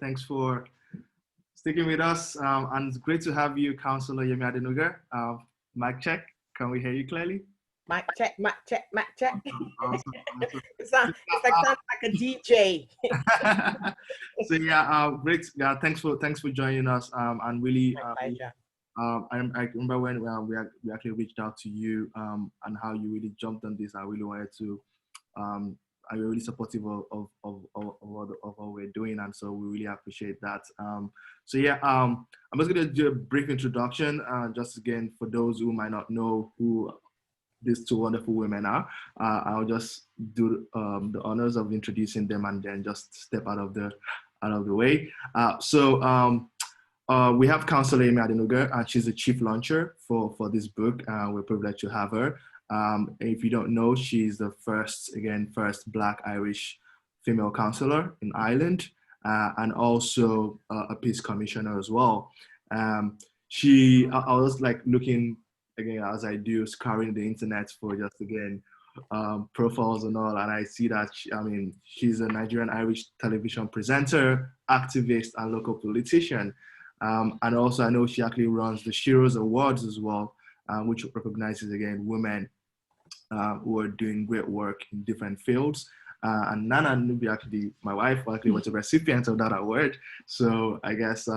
Thanks for sticking with us. And it's great to have you, Councillor Yemi Adenuga. Mic check. Can we hear you clearly? Mic check, mic check, mic check. Awesome. It's like sounds like a DJ. So yeah, great. Yeah, thanks for joining us. And really, I remember when we actually reached out to you and how you really jumped on this. I really wanted to. Are really supportive of what we're doing, and so we really appreciate that. So yeah, I'm just going to do a brief introduction, just again for those who might not know who these two wonderful women are. I'll just do the honors of introducing them and then just step out of the way. We have Councillor Yemi Adenuga, and she's the chief launcher for this book. We're privileged to have her. If you don't know, she's the first Black Irish female councillor in Ireland, and also a peace commissioner as well. I was like looking again, as I do, scouring the internet for just again profiles and all, and I see that she's a Nigerian Irish television presenter, activist, and local politician. And also I know she actually runs the Shiro's Awards as well, which recognizes again women who are doing great work in different fields. And Nana Nubi, actually, my wife, actually was a recipient of that award. So I guess,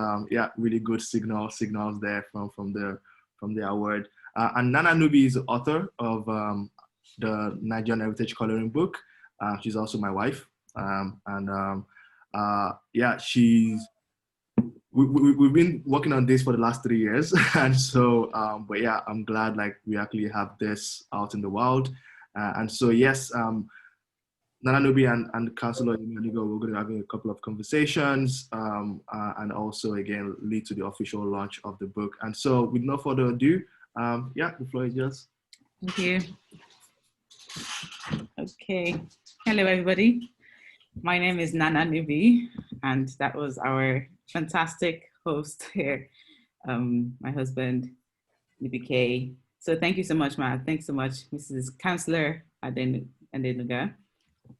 really good signals there from the award. And Nana Nubi is the author of the Nigerian Heritage coloring book. She's also my wife. We've been working on this for the last 3 years, and so but yeah, I'm glad like we actually have this out in the world, and so yes, Nana Nubi and Councillor Yemi Adenuga, we're going to be having a couple of conversations, and also again lead to the official launch of the book. And so with no further ado, the floor is yours. Thank you. Okay, hello everybody. My name is Nana Nubi, and that was our fantastic host here, my husband, Nubi K. So thank you so much, Matt. Thanks so much, Mrs. Councillor Adenuga.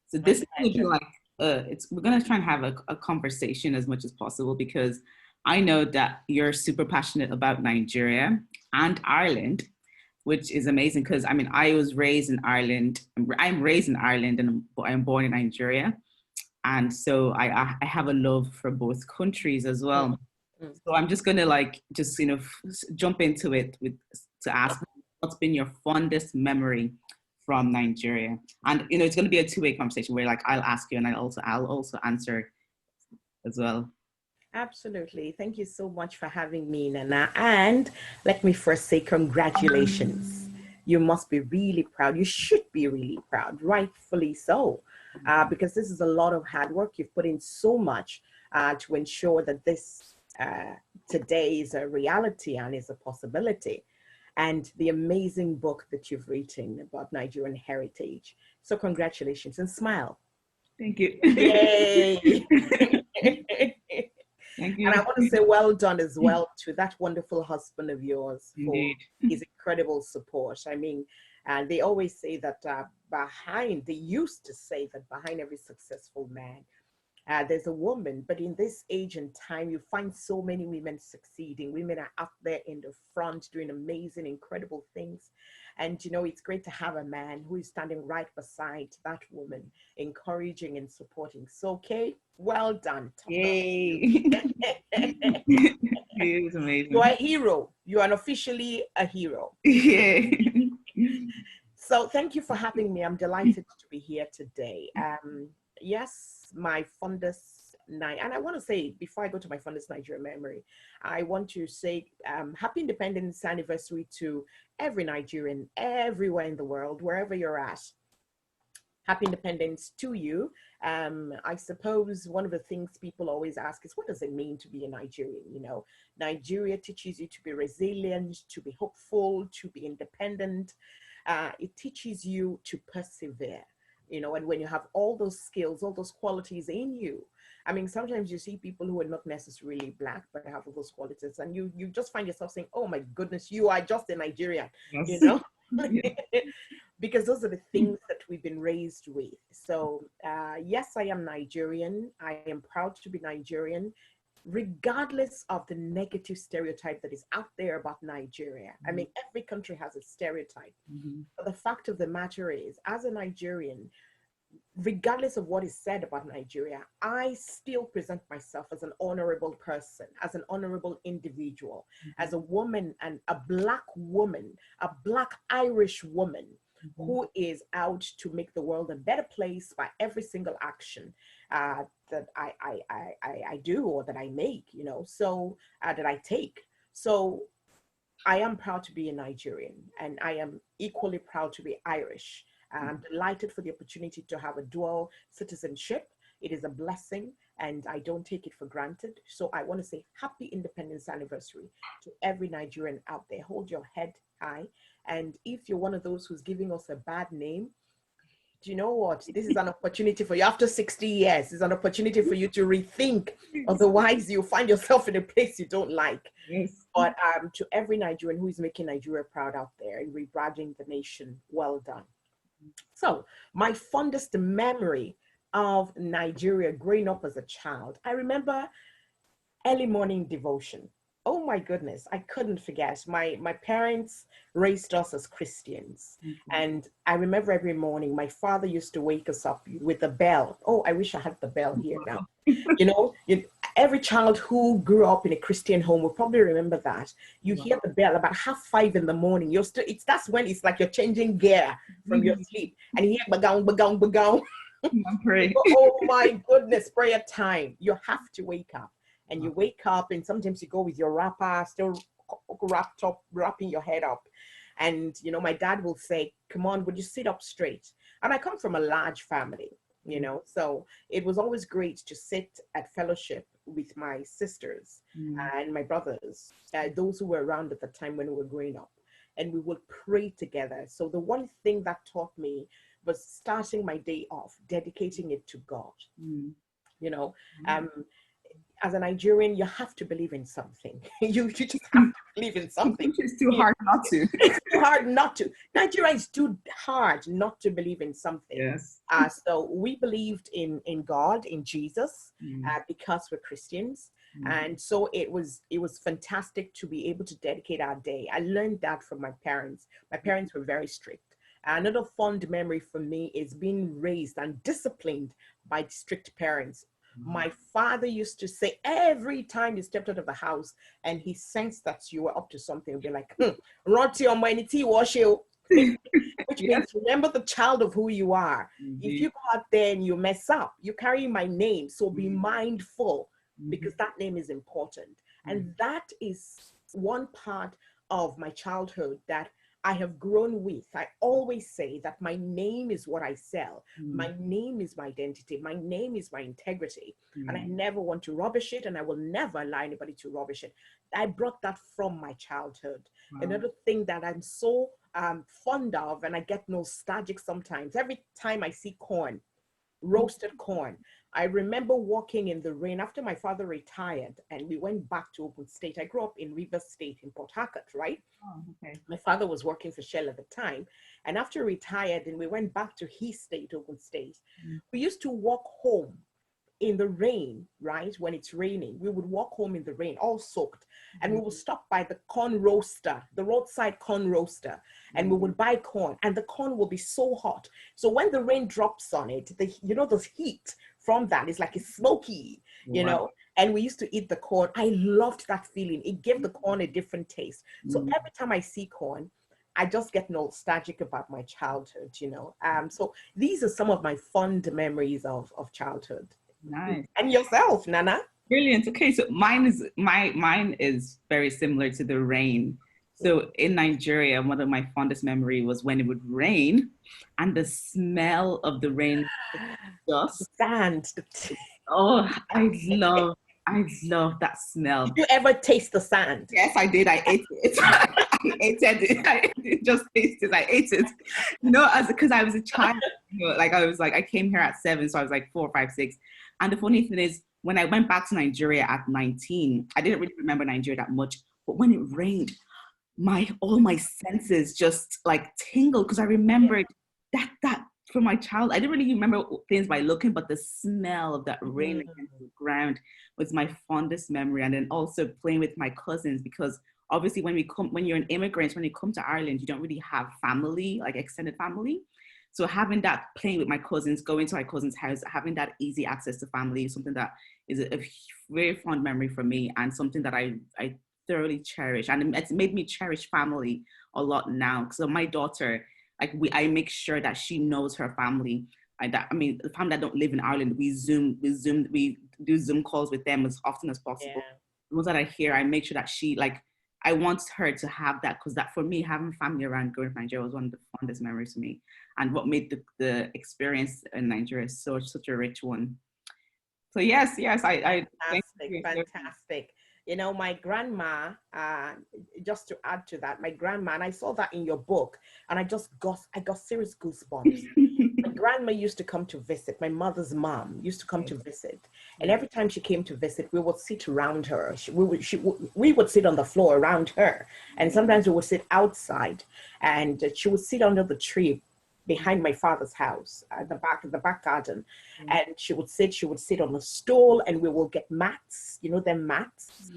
So this will be like, we're gonna try and have a conversation as much as possible, because I know that you're super passionate about Nigeria and Ireland, which is amazing, because I was raised in Ireland. I'm raised in Ireland, and I'm born in Nigeria. And so I have a love for both countries as well. Mm-hmm. So I'm just gonna jump into it to ask, what's been your fondest memory from Nigeria? And it's gonna be a two-way conversation where I'll ask you and I'll also answer as well. Absolutely. Thank you so much for having me, Nana. And let me first say congratulations. You must be really proud. You should be really proud, rightfully so. Because this is a lot of hard work. You've put in so much to ensure that this today is a reality and is a possibility. And the amazing book that you've written about Nigerian heritage. So congratulations, and smile. Thank you. Yay. Thank you. And I want to say well done as well to that wonderful husband of yours for his incredible support. They always say that they used to say that behind every successful man, there's a woman. But in this age and time, you find so many women succeeding. Women are out there in the front doing amazing, incredible things. And, it's great to have a man who is standing right beside that woman, encouraging and supporting. So, Kay, well done. Yay. It was amazing. You're a hero. You are unofficially a hero. Yeah. So thank you for having me. I'm delighted to be here today. Yes, my fondest night, and I want to say, before I go to my fondest Nigerian memory, I want to say happy Independence anniversary to every Nigerian, everywhere in the world, wherever you're at. Happy Independence to you. I suppose one of the things people always ask is, what does it mean to be a Nigerian? Nigeria teaches you to be resilient, to be hopeful, to be independent. It teaches you to persevere, and when you have all those skills, all those qualities in you, sometimes you see people who are not necessarily Black, but have all those qualities, and you just find yourself saying, oh my goodness, you are just a Nigerian, Yes. Yeah. because those are the things that we've been raised with. So yes, I am Nigerian. I am proud to be Nigerian, regardless of the negative stereotype that is out there about Nigeria. I mean, every country has a stereotype. But the fact of the matter is, as a Nigerian, regardless of what is said about Nigeria, I still present myself as an honorable person, as an honorable individual, as a woman, and a Black woman, a Black Irish woman, who is out to make the world a better place by every single action that I do, or that I make, you know, so that I take. So I am proud to be a Nigerian, and I am equally proud to be Irish. I'm delighted for the opportunity to have a dual citizenship. It is a blessing, and I don't take it for granted. So I want to say happy Independence Anniversary to every Nigerian out there. Hold your head high. And if you're one of those who's giving us a bad name, do you know what? This is an opportunity for you. After 60 years, it's an opportunity for you to rethink. Otherwise, you find yourself in a place you don't like. Yes. But to every Nigerian who is making Nigeria proud out there and rebranding the nation, well done. So my fondest memory of Nigeria growing up as a child, I remember early morning devotion. Oh my goodness, I couldn't forget. My parents raised us as Christians. And I remember every morning my father used to wake us up with a bell. Oh, I wish I had the bell here now. You know, every child who grew up in a Christian home will probably remember that. You hear the bell about 5:30 in the morning. You're still, that's when it's like you're changing gear from your sleep. And you hear bagang, bagang, bagang. Oh my goodness, prayer time. You have to wake up. And you wake up, and sometimes you go with your wrapper, still wrapping your head up. And, you know, my dad will say, come on, would you sit up straight? And I come from a large family, you know, so it was always great to sit at fellowship with my sisters and my brothers, those who were around at the time when we were growing up. And we would pray together. So the one thing that taught me was starting my day off, dedicating it to God, you know. As a Nigerian, you have to believe in something. You just have to believe in something. It's too hard not to. It's too hard not to. Nigeria is too hard not to believe in something. Yes. So we believed in God, in Jesus, because we're Christians. And so it was fantastic to be able to dedicate our day. I learned that from my parents. My parents were very strict. Another fond memory for me is being raised and disciplined by strict parents. My father used to say every time you stepped out of the house and he sensed that you were up to something, he'd be like, Roti on my tea wash you. Which means remember the child of who you are. If you go out there and you mess up, you carry my name. So be mindful, because that name is important. And that is one part of my childhood that I have grown with. I always say that my name is what I sell. My name is my identity. My name is my integrity. And I never want to rubbish it, and I will never allow anybody to rubbish it. I brought that from my childhood. Another thing that I'm so fond of, and I get nostalgic sometimes, every time I see corn, roasted corn. I remember walking in the rain after my father retired and we went back to Ogun State. I grew up in River State in Port Harcourt, right? Oh, okay. My father was working for Cllr at the time. And after retired and we went back to his state, Ogun State, we used to walk home in the rain, right? When it's raining, we would walk home in the rain, all soaked. And we would stop by the corn roaster, the roadside corn roaster, and we would buy corn, and the corn will be so hot. So when the rain drops on it, the heat from that is like it's smoky, you know, and we used to eat the corn. I loved that feeling. It gave the corn a different taste. So every time I see corn, I just get nostalgic about my childhood, you know. So these are some of my fond memories of childhood. Nice. And yourself, Nana? Brilliant. Okay, so mine is very similar to the rain. So in Nigeria, one of my fondest memory was when it would rain and the smell of the rain dust. Sand. Oh, I love that smell. Did you ever taste the sand? Yes, I did. I ate it. I ate it. I didn't just taste it. I ate it. You know, because I was a child. You know, I came here at 7, so I was like 4, 5, 6. And the funny thing is, when I went back to Nigeria at 19, I didn't really remember Nigeria that much. But when it rained, all my senses just like tingled, because I remembered that from my child. I didn't really remember things by looking, but the smell of that rain against the ground was my fondest memory. And then also playing with my cousins, because obviously when you're an immigrant, when you come to Ireland, you don't really have family, like extended family. So having that, playing with my cousins, going to my cousin's house, having that easy access to family is something that is a very fond memory for me, and something that I thoroughly cherish. And it's made me cherish family a lot now. So my daughter, like I make sure that she knows her family. The family that don't live in Ireland, we do Zoom calls with them as often as possible. Yeah. The ones that I hear, I make sure that she, like, I want her to have that, because that, for me, having family around growing up in Nigeria was one of the fondest memories for me, and what made the experience in Nigeria such a rich one. So yes, I fantastic. You know, my grandma, just to add to that, my grandma, and I saw that in your book, and I got serious goosebumps. My grandma used to come to visit. My mother's mom used to come to visit, and every time she came to visit, we would sit around her. We would sit on the floor around her, and sometimes we would sit outside, and she would sit under the tree behind my father's house at the back garden. And she would sit on a stool, and we will get mats, you know, them mats,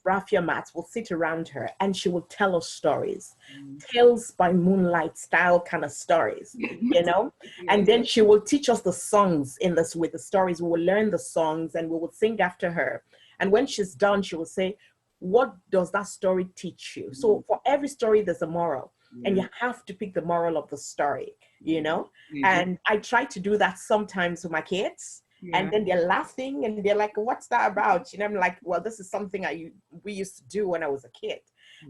raffia mats. We'll sit around her, and she will tell us stories, tales by moonlight style kind of stories, you know. And then she will teach us the songs with the stories. We will learn the songs, and we will sing after her. And when she's done, she will say, what does that story teach you? So for every story, there's a moral. And you have to pick the moral of the story, you know? And I try to do that sometimes with my kids. And then they're laughing, and they're like, what's that about? You know, I'm like, well, this is something we used to do when I was a kid.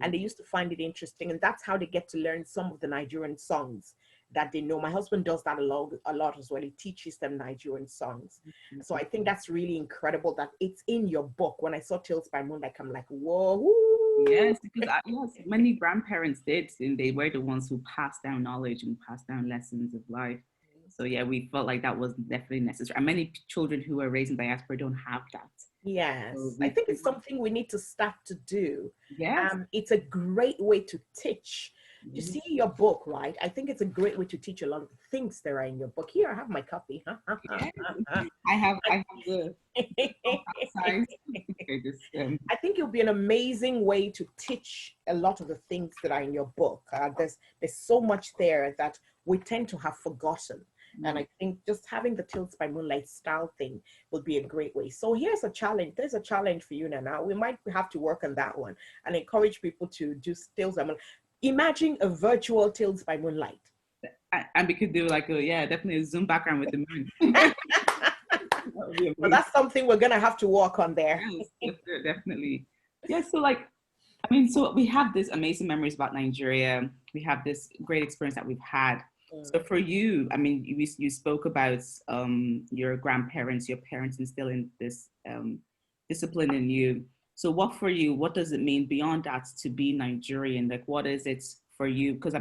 And they used to find it interesting. And that's how they get to learn some of the Nigerian songs that they know. My husband does that a lot as well. He teaches them Nigerian songs. So I think that's really incredible that it's in your book. When I saw Tales by Moonlight, I'm like, whoa. Yes, because many grandparents did, and they were the ones who passed down knowledge and passed down lessons of life. So yeah, we felt like that was definitely necessary. And many children who are raised in diaspora don't have that. Yes, so I think it's something we need to start to do. Yes. It's a great way to teach. You see your book, right? I think it's a great way to teach a lot of the things that are in your book. Here, I have my copy. I have the size. I think it'll be an amazing way to teach a lot of the things that are in your book. There's so much there that we tend to have forgotten. And I think just having the Tales by Moonlight style thing would be a great way. So here's a challenge. There's a challenge for you, Nana. We might have to work on that one and encourage people to do Tales by Moonlight. Imagine a virtual Tales by Moonlight. And we could do like definitely a Zoom background with the moon. Well, that's something we're gonna have to work on there. Yes, definitely. Yeah, so we have this amazing memories about Nigeria. We have this great experience that we've had. So for you, I mean, you spoke about your grandparents, your parents instilling this discipline in you. So what does it mean beyond that to be Nigerian? Like, what is it for you? Because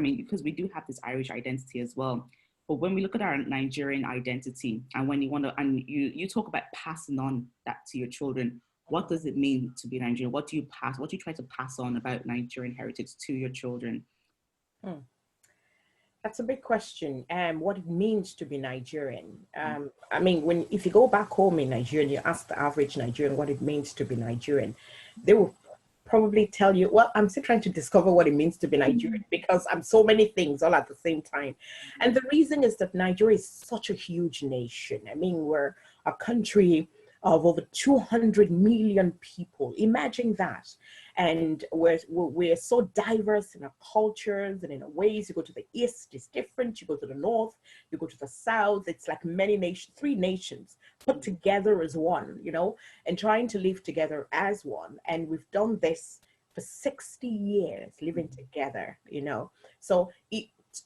we do have this Irish identity as well. But when we look at our Nigerian identity, and when you talk about passing on that to your children, what does it mean to be Nigerian? What do you try to pass on about Nigerian heritage to your children? That's a big question. What it means to be Nigerian. If you go back home in Nigeria, you ask the average Nigerian what it means to be Nigerian, they will probably tell you, well, I'm still trying to discover what it means to be Nigerian because I'm so many things all at the same time. And the reason is that Nigeria is such a huge nation. I mean, we're a country of over 200 million people. Imagine that. And we're so diverse in our cultures and in our ways. You go to the east, it's different. You go to the north, you go to the south. It's like many nations, 3 nations put together as one, you know, and trying to live together as one. And we've done this for 60 years, living together, you know. So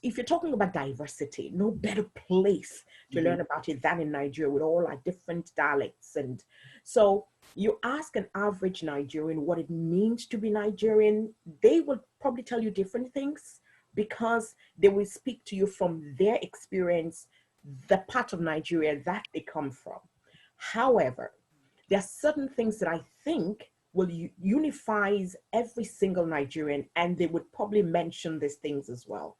if you're talking about diversity, no better place to learn about it than in Nigeria with all our different dialects. And so you ask an average Nigerian what it means to be Nigerian, they will probably tell you different things because they will speak to you from their experience, the part of Nigeria that they come from. However, there are certain things that I think will unifies every single Nigerian, and they would probably mention these things as well.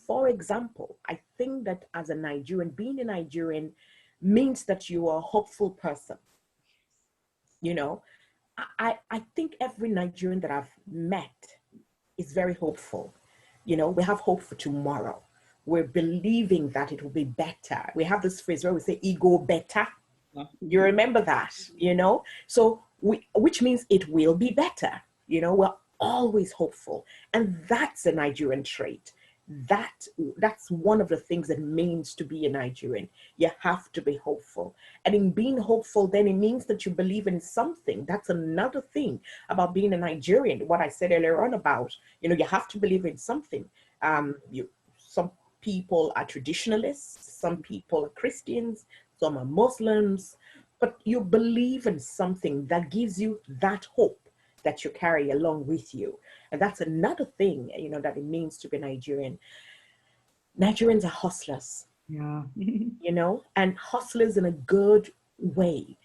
For example, I think that as a Nigerian, being a Nigerian means that you are a hopeful person. You know, I think every Nigerian that I've met is very hopeful. You know, we have hope for tomorrow. We're believing that it will be better. We have this phrase where we say ego better. You remember that, you know? So which means it will be better. You know, we're always hopeful. And that's a Nigerian trait. That's one of the things it means to be a Nigerian. You have to be hopeful. And in being hopeful, then it means that you believe in something. That's another thing about being a Nigerian. What I said earlier on about, you know, you have to believe in something. Some people are traditionalists, some people are Christians, some are Muslims, but you believe in something that gives you that hope that you carry along with you. And that's another thing, you know, that it means to be Nigerian. Nigerians are hustlers, you know, and hustlers in a good way.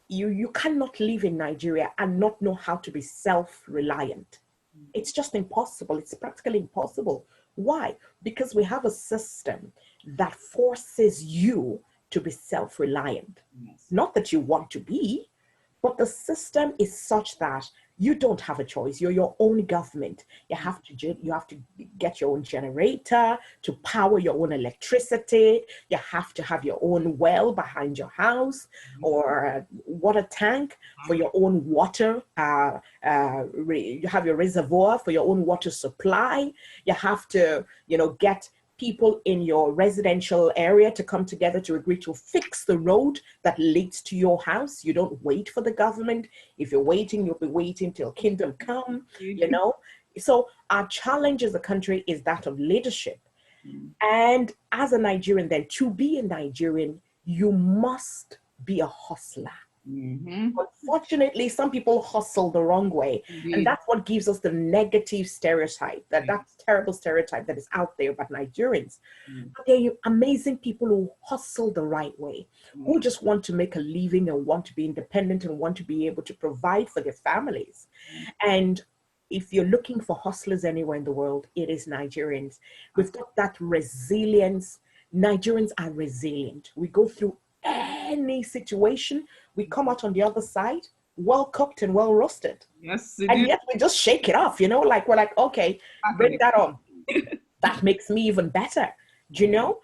You cannot live in Nigeria and not know how to be self-reliant. It's just impossible. It's practically impossible. Why? Because we have a system that forces you to be self-reliant. Yes. Not that you want to be, but the system is such that you don't have a choice. You're your own government. You have to get your own generator to power your own electricity. You have to have your own well behind your house or a water tank for your own water. You have your reservoir for your own water supply. You have to, you know, get people in your residential area to come together to agree to fix the road that leads to your house. You don't wait for the government. If you're waiting, you'll be waiting till kingdom come, you know. So our challenge as a country is that of leadership. And as a Nigerian, then, to be a Nigerian, you must be a hustler. Unfortunately, some people hustle the wrong way. And that's what gives us the negative stereotype, that's terrible stereotype that is out there about Nigerians. But there are amazing people who hustle the right way, who just want to make a living and want to be independent and want to be able to provide for their families. And if you're looking for hustlers anywhere in the world, it is Nigerians. We've got that resilience. Nigerians are resilient. We go through any situation, we come out on the other side well cooked and well roasted. Yes, and yet we just shake it off, you know, like we're like, okay, bring that on. That makes me even better. Do you know?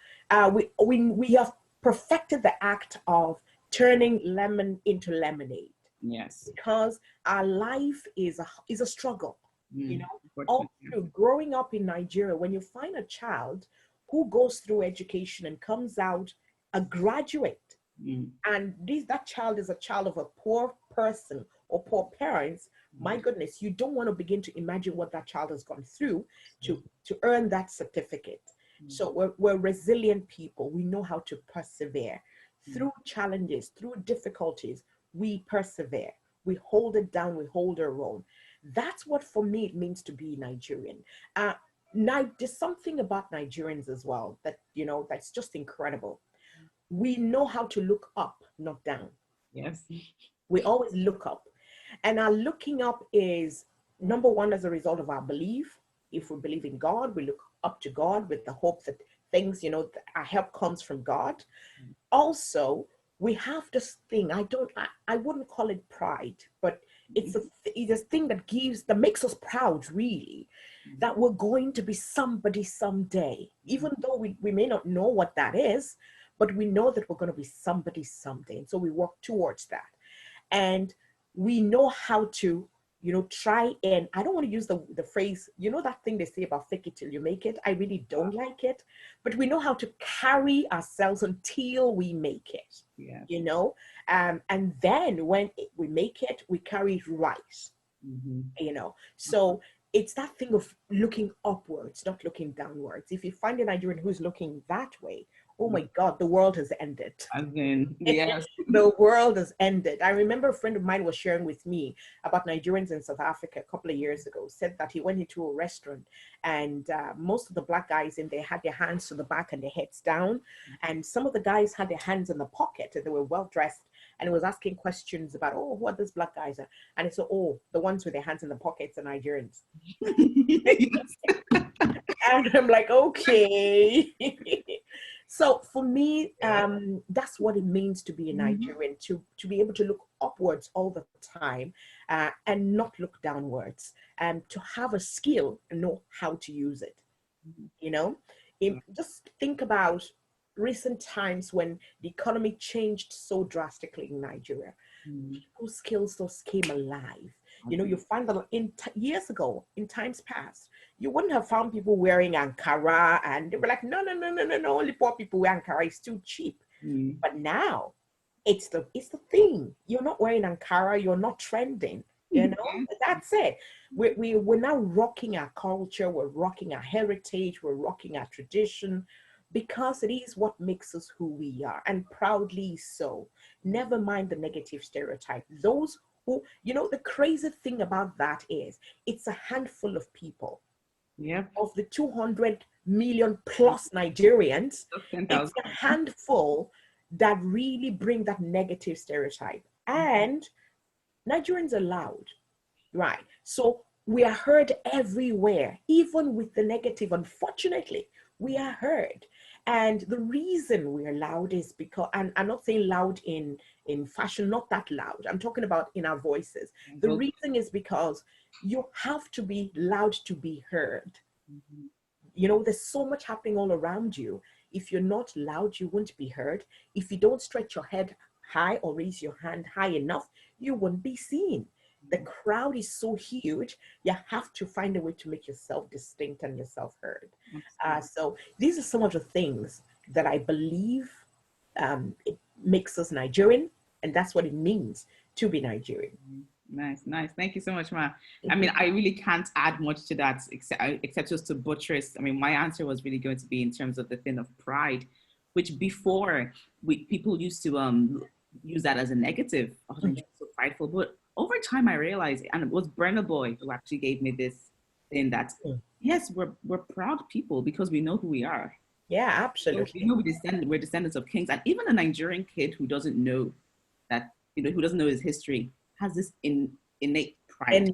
We have perfected the act of turning lemon into lemonade. Yes, because our life is a struggle. You know, all through growing up in Nigeria, when you find a child who goes through education and comes out a graduate, and that child is a child of a poor person or poor parents, my goodness, you don't want to begin to imagine what that child has gone through to earn that certificate. So we're resilient people. We know how to persevere through challenges, through difficulties. We persevere. We hold it down. We hold our own. That's what, for me, it means to be Nigerian. Now, there's something about Nigerians as well that, you know, that's just incredible. We know how to look up, not down. Yes. We always look up. And our looking up is, number one, as a result of our belief. If we believe in God, we look up to God with the hope that things, you know, our help comes from God. Also, we have this thing, I wouldn't call it pride, but it's a thing that makes us proud, really, that we're going to be somebody someday, even though we may not know what that is, but we know that we're going to be somebody someday. And so we work towards that. And we know how to, you know, try and, I don't want to use the phrase, you know, that thing they say about fake it till you make it. I really don't like it, but we know how to carry ourselves until we make it, you know, and then when we make it, we carry it right, you know. So it's that thing of looking upwards, not looking downwards. If you find a Nigerian who's looking that way, oh my God, the world has ended. Again, yes. The world has ended. I remember a friend of mine was sharing with me about Nigerians in South Africa a couple of years ago, said that he went into a restaurant and most of the Black guys in there had their hands to the back and their heads down. And some of the guys had their hands in the pocket and they were well dressed. and it was asking questions about, oh, what these black guys are. And it's, oh, the ones with their hands in the pockets are Nigerians. And I'm like, okay. So for me, that's what it means to be a Nigerian, to be able to look upwards all the time and not look downwards, and to have a skill and know how to use it. You know, just think about recent times when the economy changed so drastically in Nigeria. People's skills just came alive. You know, you find that years ago, in times past, you wouldn't have found people wearing Ankara, and they were like, no, only poor people wear Ankara, it's too cheap. But now, it's the thing. You're not wearing Ankara, you're not trending. You know, that's it. We're now rocking our culture, we're rocking our heritage, we're rocking our tradition, because it is what makes us who we are, and proudly so. Never mind the negative stereotype. Those who, you know, the crazy thing about that is it's a handful of people. Of the 200 million plus Nigerians, it's a handful that really bring that negative stereotype. And Nigerians are loud, right? So we are heard everywhere, even with the negative. Unfortunately, we are heard. And the reason we are loud is because, and I'm not saying loud in fashion, not that loud. I'm talking about in our voices. The reason is because you have to be loud to be heard. You know, there's so much happening all around you. If you're not loud, you won't be heard. If you don't stretch your head high or raise your hand high enough, you won't be seen. The crowd is so huge, you have to find a way to make yourself distinct and yourself heard. So these are some of the things that I believe it makes us Nigerian, and that's what it means to be Nigerian. Nice. Thank you so much, Ma. I mean, I really can't add much to that except just to buttress. I mean, my answer was really going to be in terms of the thing of pride, which before people used to use that as a negative. Oh, I'm so prideful. But over time, I realized, and it was Burna Boy who actually gave me this thing that, yes, we're proud people because we know who we are. Yeah, absolutely. You know, we're descendants of kings. And even a Nigerian kid who doesn't know that, you know, who doesn't know his history has this innate pride.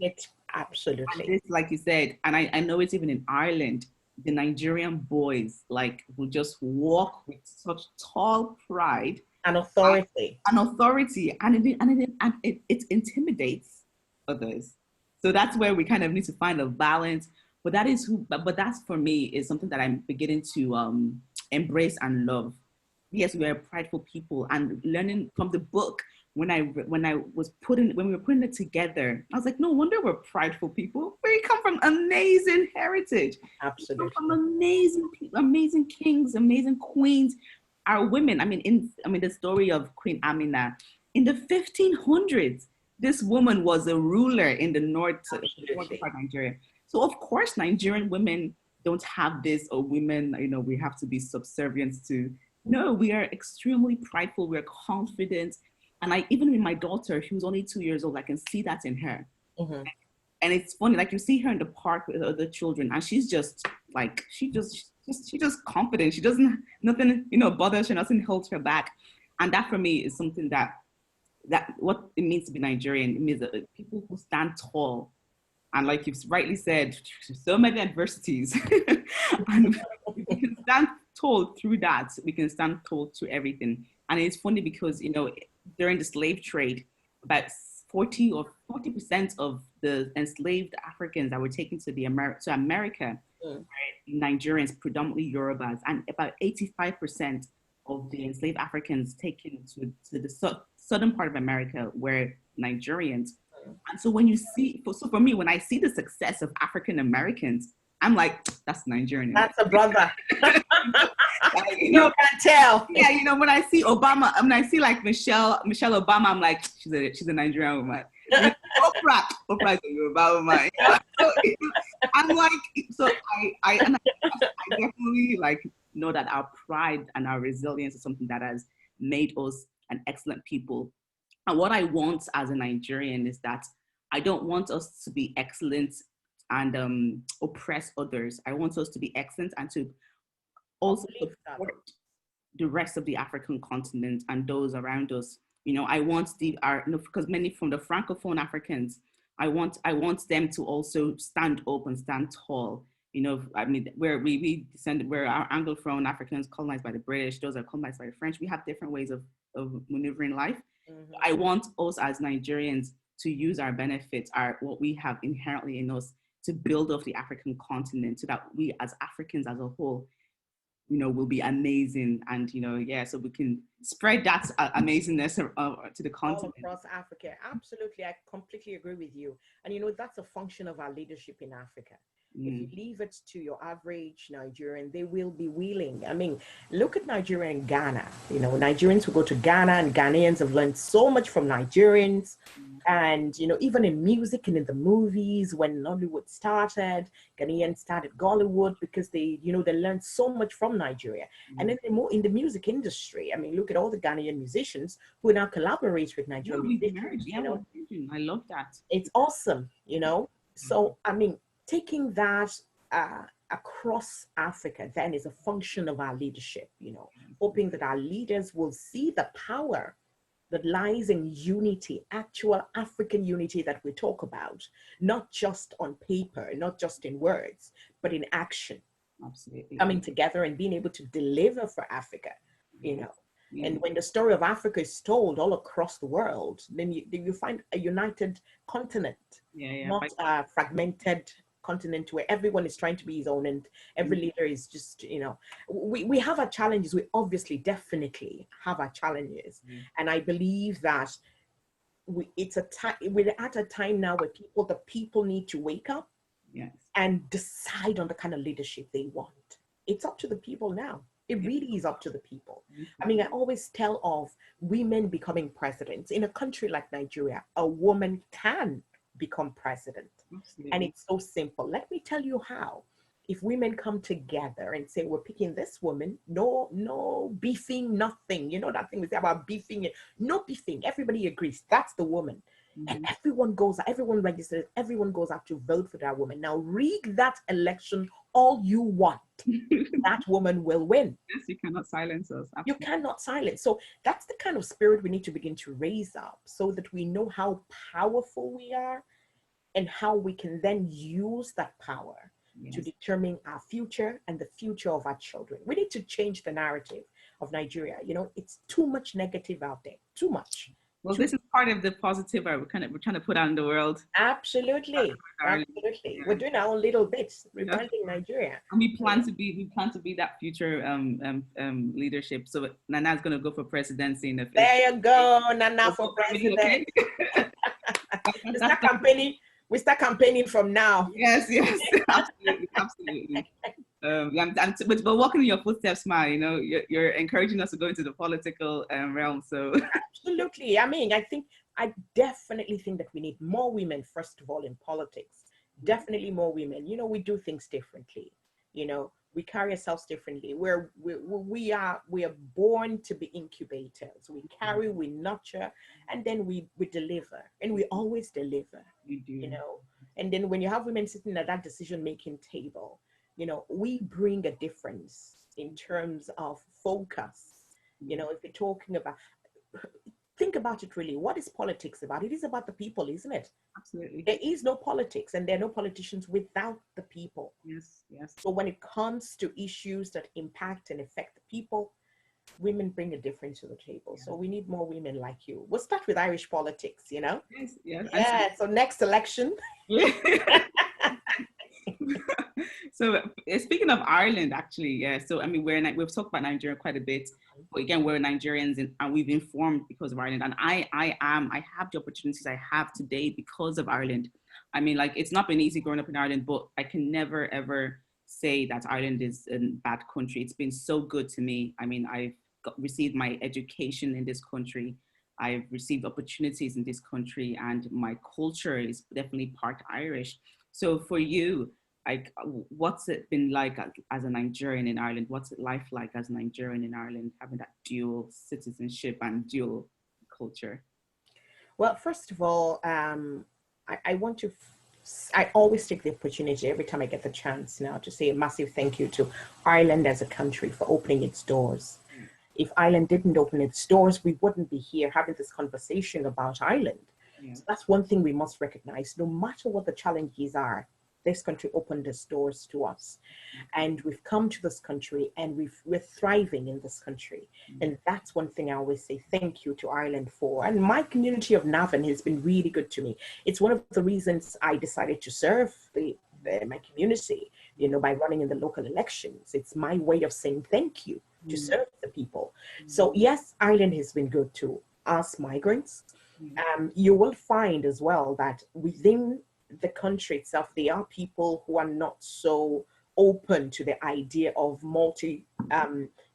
Absolutely. And this, like you said, and I know it's even in Ireland, the Nigerian boys like will just walk with such tall pride and authority. And it intimidates others. So that's where we kind of need to find a balance. But that is but that's for me is something that I'm beginning to embrace and love. Yes, we are prideful people, and learning from the book when we were putting it together, I was like, no wonder we're prideful people. We come from amazing heritage. Absolutely. We come from amazing people, amazing kings, amazing queens. Our women, I mean, the story of Queen Amina in the 1500s, this woman was a ruler in the north part of Nigeria. So of course, Nigerian women don't have this, or women, you know, we have to be subservient to. No, we are extremely prideful. We're confident. And even with my daughter, she was only 2 years old, I can see that in her. And it's funny, like you see her in the park with other children, and she's just like, she's just confident. She doesn't, nothing, you know, bothers her, nothing holds her back. And that for me is something that what it means to be Nigerian. It means that people who stand tall. And like you've rightly said, so many adversities. And we can stand tall through that. We can stand tall to everything. And it's funny because, you know, during the slave trade, about 40% of the enslaved Africans that were taken to America were Nigerians, predominantly Yorubas, and about 85% of the enslaved Africans taken to the southern part of America were Nigerians. And so when you see, so for me, when I see the success of African Americans, I'm like, that's Nigerian. That's a brother. You can tell. Yeah, you know, when I see Obama, when I see like Michelle Obama, I'm like, she's a Nigerian woman. Oprah is a Yoruba woman. You know? So I'm like, so I definitely like know that our pride and our resilience is something that has made us an excellent people. And what I want as a Nigerian is that I don't want us to be excellent and oppress others. I want us to be excellent and to also support the rest of the African continent and those around us. You know, I want because many from the Francophone Africans, I want them to also stand up and stand tall. You know, I mean, we descended, where our Anglophone Africans colonized by the British, those are colonized by the French. We have different ways of maneuvering life. Mm-hmm. I want us as Nigerians to use our benefits, what we have inherently in us, to build up the African continent, so that we as Africans as a whole, you know, will be amazing. And, you know, yeah, so we can spread that amazingness to the continent. All across Africa. Absolutely. I completely agree with you. And, you know, that's a function of our leadership in Africa. If you leave it to your average Nigerian, they will be willing. I mean, look at Nigeria and Ghana. You know, Nigerians who go to Ghana, and Ghanaians have learned so much from Nigerians. And, you know, even in music and in the movies, when Nollywood started, Ghanaians started Gollywood because they, you know, they learned so much from Nigeria. And then in the music industry, I mean, look at all the Ghanaian musicians who now collaborate with Nigerian musicians. You know? I love that. It's awesome, you know. So, I mean, taking that across Africa then is a function of our leadership, you know, hoping that our leaders will see the power that lies in unity, actual African unity that we talk about, not just on paper, not just in words, but in action. Absolutely. Coming together and being able to deliver for Africa, you know. Yeah. And when the story of Africa is told all across the world, then you find a united continent, not a fragmented continent where everyone is trying to be his own and every leader is just, you know, we have our challenges. We obviously definitely have our challenges. And I believe that we're at a time now where the people need to wake up and decide on the kind of leadership they want. It's up to the people now. It really is up to the people. I mean, I always tell of women becoming presidents. In a country like Nigeria, a woman can become president. Absolutely. And it's so simple. Let me tell you how. If women come together and say, we're picking this woman, no beefing, nothing. You know that thing we say about beefing, no beefing. Everybody agrees that's the woman. And everyone registers, everyone goes out to vote for that woman. Now rig that election all you want. That woman will win. Yes, you cannot silence us. Absolutely. You cannot silence. So that's the kind of spirit we need to begin to raise up, so that we know how powerful we are and how we can then use that power to determine our future and the future of our children. We need to change the narrative of Nigeria. You know, it's too much negative out there, too much. Well, this is part of the positive we're trying to put out in the world. Absolutely, absolutely. Yeah. We're doing our own little bits, rebranding Nigeria. And we plan to be that future leadership. So Nana's going to go for presidency. There you go, Nana for president. We start campaigning from now. Yes, absolutely. But walking in your footsteps, Ma, you know, you're encouraging us to go into the political realm. So absolutely. I mean, I definitely think that we need more women, first of all, in politics. Definitely more women. You know, we do things differently. You know, we carry ourselves differently. We are born to be incubators. We carry, we nurture, and then we deliver, and we always deliver. You do. You know, and then when you have women sitting at that decision-making table, you know, we bring a difference in terms of focus. You know, if you're talking about, think about it really. What is politics about? It is about the people, isn't it? Absolutely. There is no politics and there are no politicians without the people. Yes. So when it comes to issues that impact and affect the people, women bring a difference to the table. So we need more women like you. We'll start with Irish politics, you know? Yes. Yeah, so next election. So speaking of Ireland, actually, so I mean, we've talked about Nigeria quite a bit, but again, we're Nigerians and we've informed because of Ireland. And I have the opportunities I have today because of Ireland. I mean, like, it's not been easy growing up in Ireland, but I can never, ever say that Ireland is a bad country. It's been so good to me. I mean, I've received my education in this country. I've received opportunities in this country, and my culture is definitely part Irish. So for you, like, what's it been like as a Nigerian in Ireland? What's it life like as a Nigerian in Ireland, having that dual citizenship and dual culture? Well, first of all, I always take the opportunity every time I get the chance now to say a massive thank you to Ireland as a country for opening its doors. If Ireland didn't open its doors, we wouldn't be here having this conversation about Ireland. Yeah. So that's one thing we must recognize. No matter what the challenges are, this country opened its doors to us. And we've come to this country and we're thriving in this country. And that's one thing I always say thank you to Ireland for. And my community of Navan has been really good to me. It's one of the reasons I decided to serve my community, by running in the local elections. It's my way of saying thank you to serve the people. So yes, Ireland has been good to us migrants. You will find as well that within the country itself, there are people who are not so open to the idea of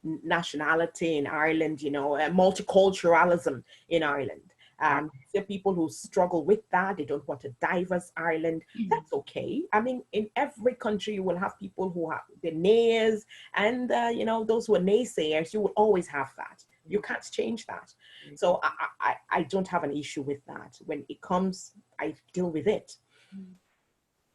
nationality in Ireland, multiculturalism in Ireland. There are people who struggle with that. They don't want a diverse Ireland. That's okay. I mean, in every country, you will have people who have the nays and, those who are naysayers. You will always have that. You can't change that. So I don't have an issue with that. When it comes, I deal with it.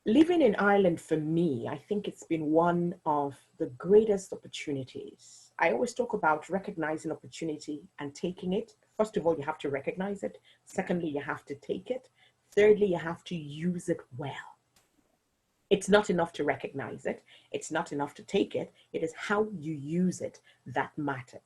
Living in Ireland, for me, I think it's been one of the greatest opportunities. I always talk about recognizing opportunity and taking it. First of all, you have to recognize it. Secondly, you have to take it. Thirdly, you have to use it well. It's not enough to recognize it. It's not enough to take it. It is how you use it that matters.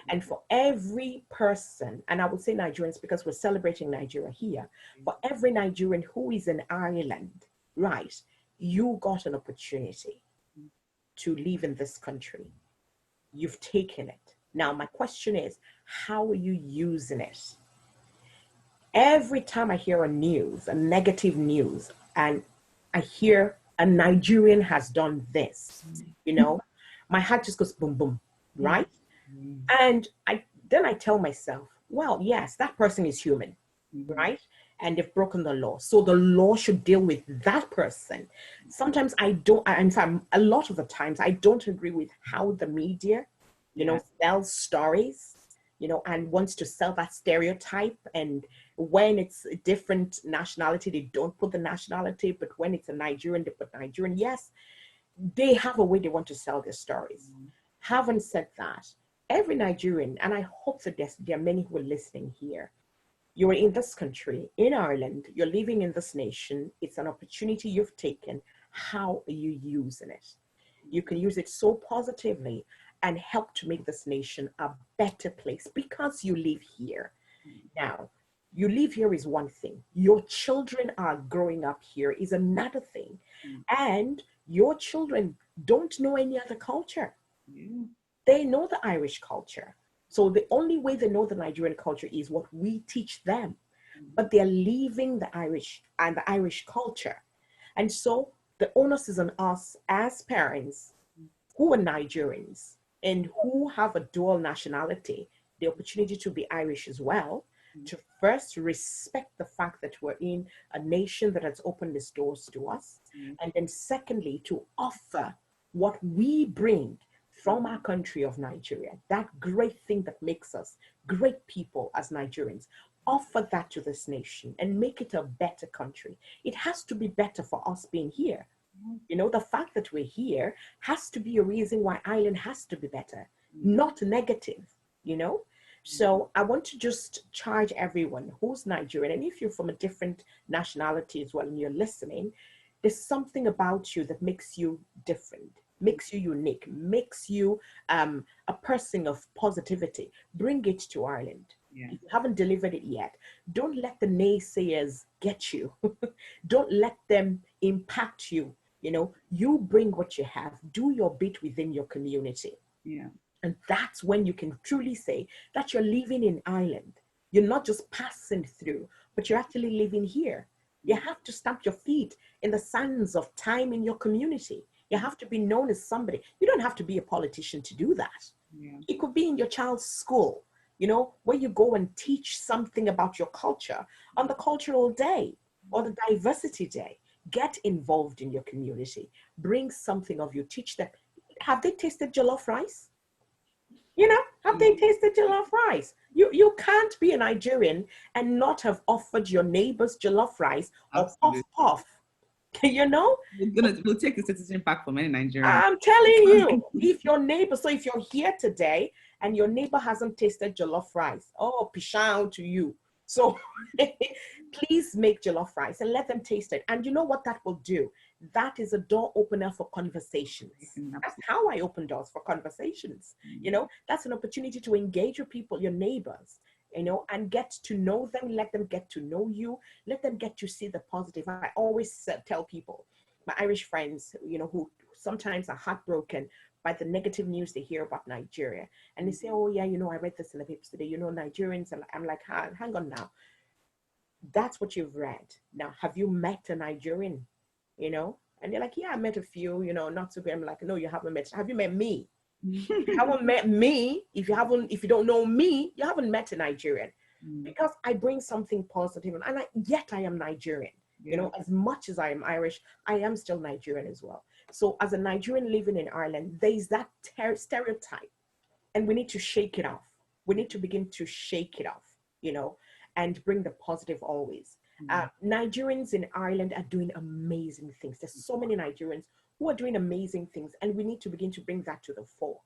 And for every person, and I would say Nigerians because we're celebrating Nigeria here, for every Nigerian who is in Ireland, right, you got an opportunity to live in this country. You've taken it. Now, my question is, how are you using it? Every time I hear a negative news, and I hear a Nigerian has done this, my heart just goes boom, boom, right? And then I tell myself, well, yes, that person is human, right? And they've broken the law. So the law should deal with that person. Sometimes in fact, a lot of the times, I don't agree with how the media, sells stories, and wants to sell that stereotype. And when it's a different nationality, they don't put the nationality, but when it's a Nigerian, they put Nigerian. Yes, they have a way they want to sell their stories. Having said that, every Nigerian, and I hope that there are many who are listening here, you're in this country, in Ireland, you're living in this nation, it's an opportunity you've taken. How are you using it? You can use it so positively and help to make this nation a better place because you live here. Now, you live here is one thing. Your children are growing up here is another thing. And your children don't know any other culture. They know the Irish culture. So the only way they know the Nigerian culture is what we teach them. But they're leaving the Irish and the Irish culture. And so the onus is on us as parents who are Nigerians and who have a dual nationality, the opportunity to be Irish as well, to first respect the fact that we're in a nation that has opened its doors to us. And then secondly, to offer what we bring from our country of Nigeria, that great thing that makes us great people as Nigerians, offer that to this nation and make it a better country. It has to be better for us being here. The fact that we're here has to be a reason why Ireland has to be better, not negative, So I want to just charge everyone who's Nigerian, and if you're from a different nationality as well and you're listening, there's something about you that makes you different, makes you unique, makes you a person of positivity. Bring it to Ireland. If you haven't delivered it yet, don't let the naysayers get you. Don't let them impact you. You bring what you have, do your bit within your community. And that's when you can truly say that you're living in Ireland. You're not just passing through, but you're actually living here. You have to stamp your feet in the sands of time in your community. You have to be known as somebody. You don't have to be a politician to do that. It could be in your child's school, where you go and teach something about your culture on the cultural day or the diversity day. Get involved in your community. Bring something of you. Teach them. Have they tasted jollof rice? Have they tasted jollof rice? You can't be a Nigerian and not have offered your neighbors jollof rice or puff. We'll take the citizen back from any Nigerian. I'm telling you, if your neighbor, so if you're here today and your neighbor hasn't tasted jollof rice, oh, pishan to you. So please make jollof rice and let them taste it. And you know what that will do? That is a door opener for conversations. That's how I open doors for conversations. You know, that's an opportunity to engage with people, your neighbors, you know, and get to know them, let them get to know you, let them get to see the positive. I always tell people, my Irish friends, you know, who sometimes are heartbroken by the negative news they hear about Nigeria. And they say, oh yeah, you know, I read this in the papers today, you know, Nigerians, and I'm like, hang on now. That's what you've read. Now, have you met a Nigerian, you know? And they're like, yeah, I met a few, you know, not so great. I'm like, no, you haven't met, have you met me? If you haven't met me, if you don't know me, you haven't met a Nigerian. Because I bring something positive, and yet I am Nigerian. You know, as much as I am Irish, I am still Nigerian as well. So as a Nigerian living in Ireland, there's that stereotype, and we need to shake it off. We need to begin to shake it off, you know, and bring the positive always. Nigerians in Ireland are doing amazing things. There's so many Nigerians who are doing amazing things, and we need to begin to bring that to the fore.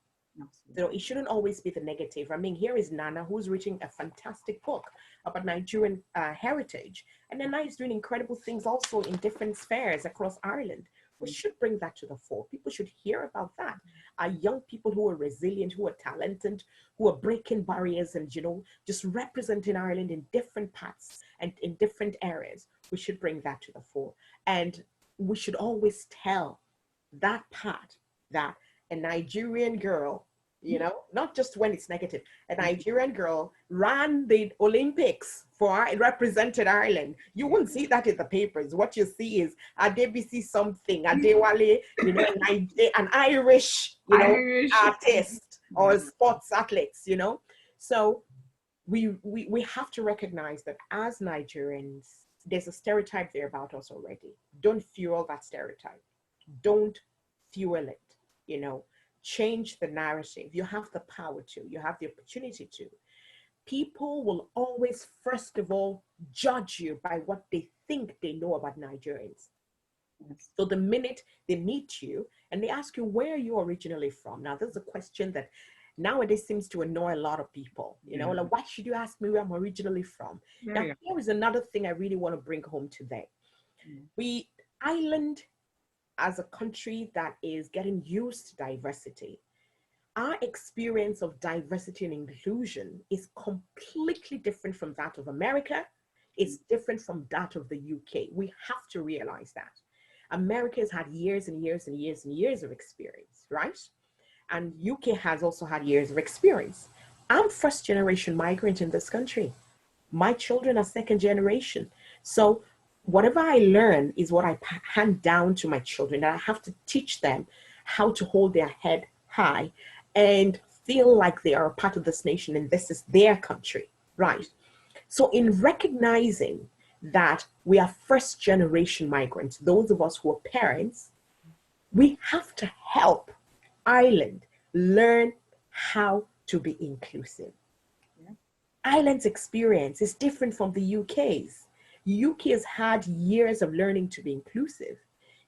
So it shouldn't always be the negative. I mean, here is Nana, who's written a fantastic book about Nigerian heritage. And Nana is doing incredible things also in different spheres across Ireland. We should bring that to the fore. People should hear about that. Young people who are resilient, who are talented, who are breaking barriers and, you know, just representing Ireland in different paths and in different areas. We should bring that to the fore. And we should always tell that part that a Nigerian girl, you know, not just when it's negative, a Nigerian girl ran the Olympics represented Ireland. You wouldn't see that in the papers. What you see is Adebisi something, Adewale, you know, an Irish, you know, artist or sports athletes, you know. So we have to recognize that as Nigerians, there's a stereotype there about us already. Don't fuel that stereotype. Don't fuel it. You know, change the narrative. You have the power to, you have the opportunity to. People will always, first of all, judge you by what they think they know about Nigerians. So the minute they meet you and they ask you, where are you originally from? Now, there's a question that nowadays seems to annoy a lot of people. You know, like, why should you ask me where I'm originally from? Now, here is another thing I really want to bring home today. Ireland, as a country that is getting used to diversity, our experience of diversity and inclusion is completely different from that of America. It's different from that of the UK. We have to realize that. America has had years and years and years and years of experience, right? And UK has also had years of experience. I'm first generation migrant in this country. My children are second generation. So whatever I learn is what I hand down to my children, and I have to teach them how to hold their head high and feel like they are a part of this nation and this is their country, right? So in recognizing that we are first generation migrants, those of us who are parents, we have to help Ireland learn how to be inclusive. Ireland's experience is different from the UK's. UK has had years of learning to be inclusive.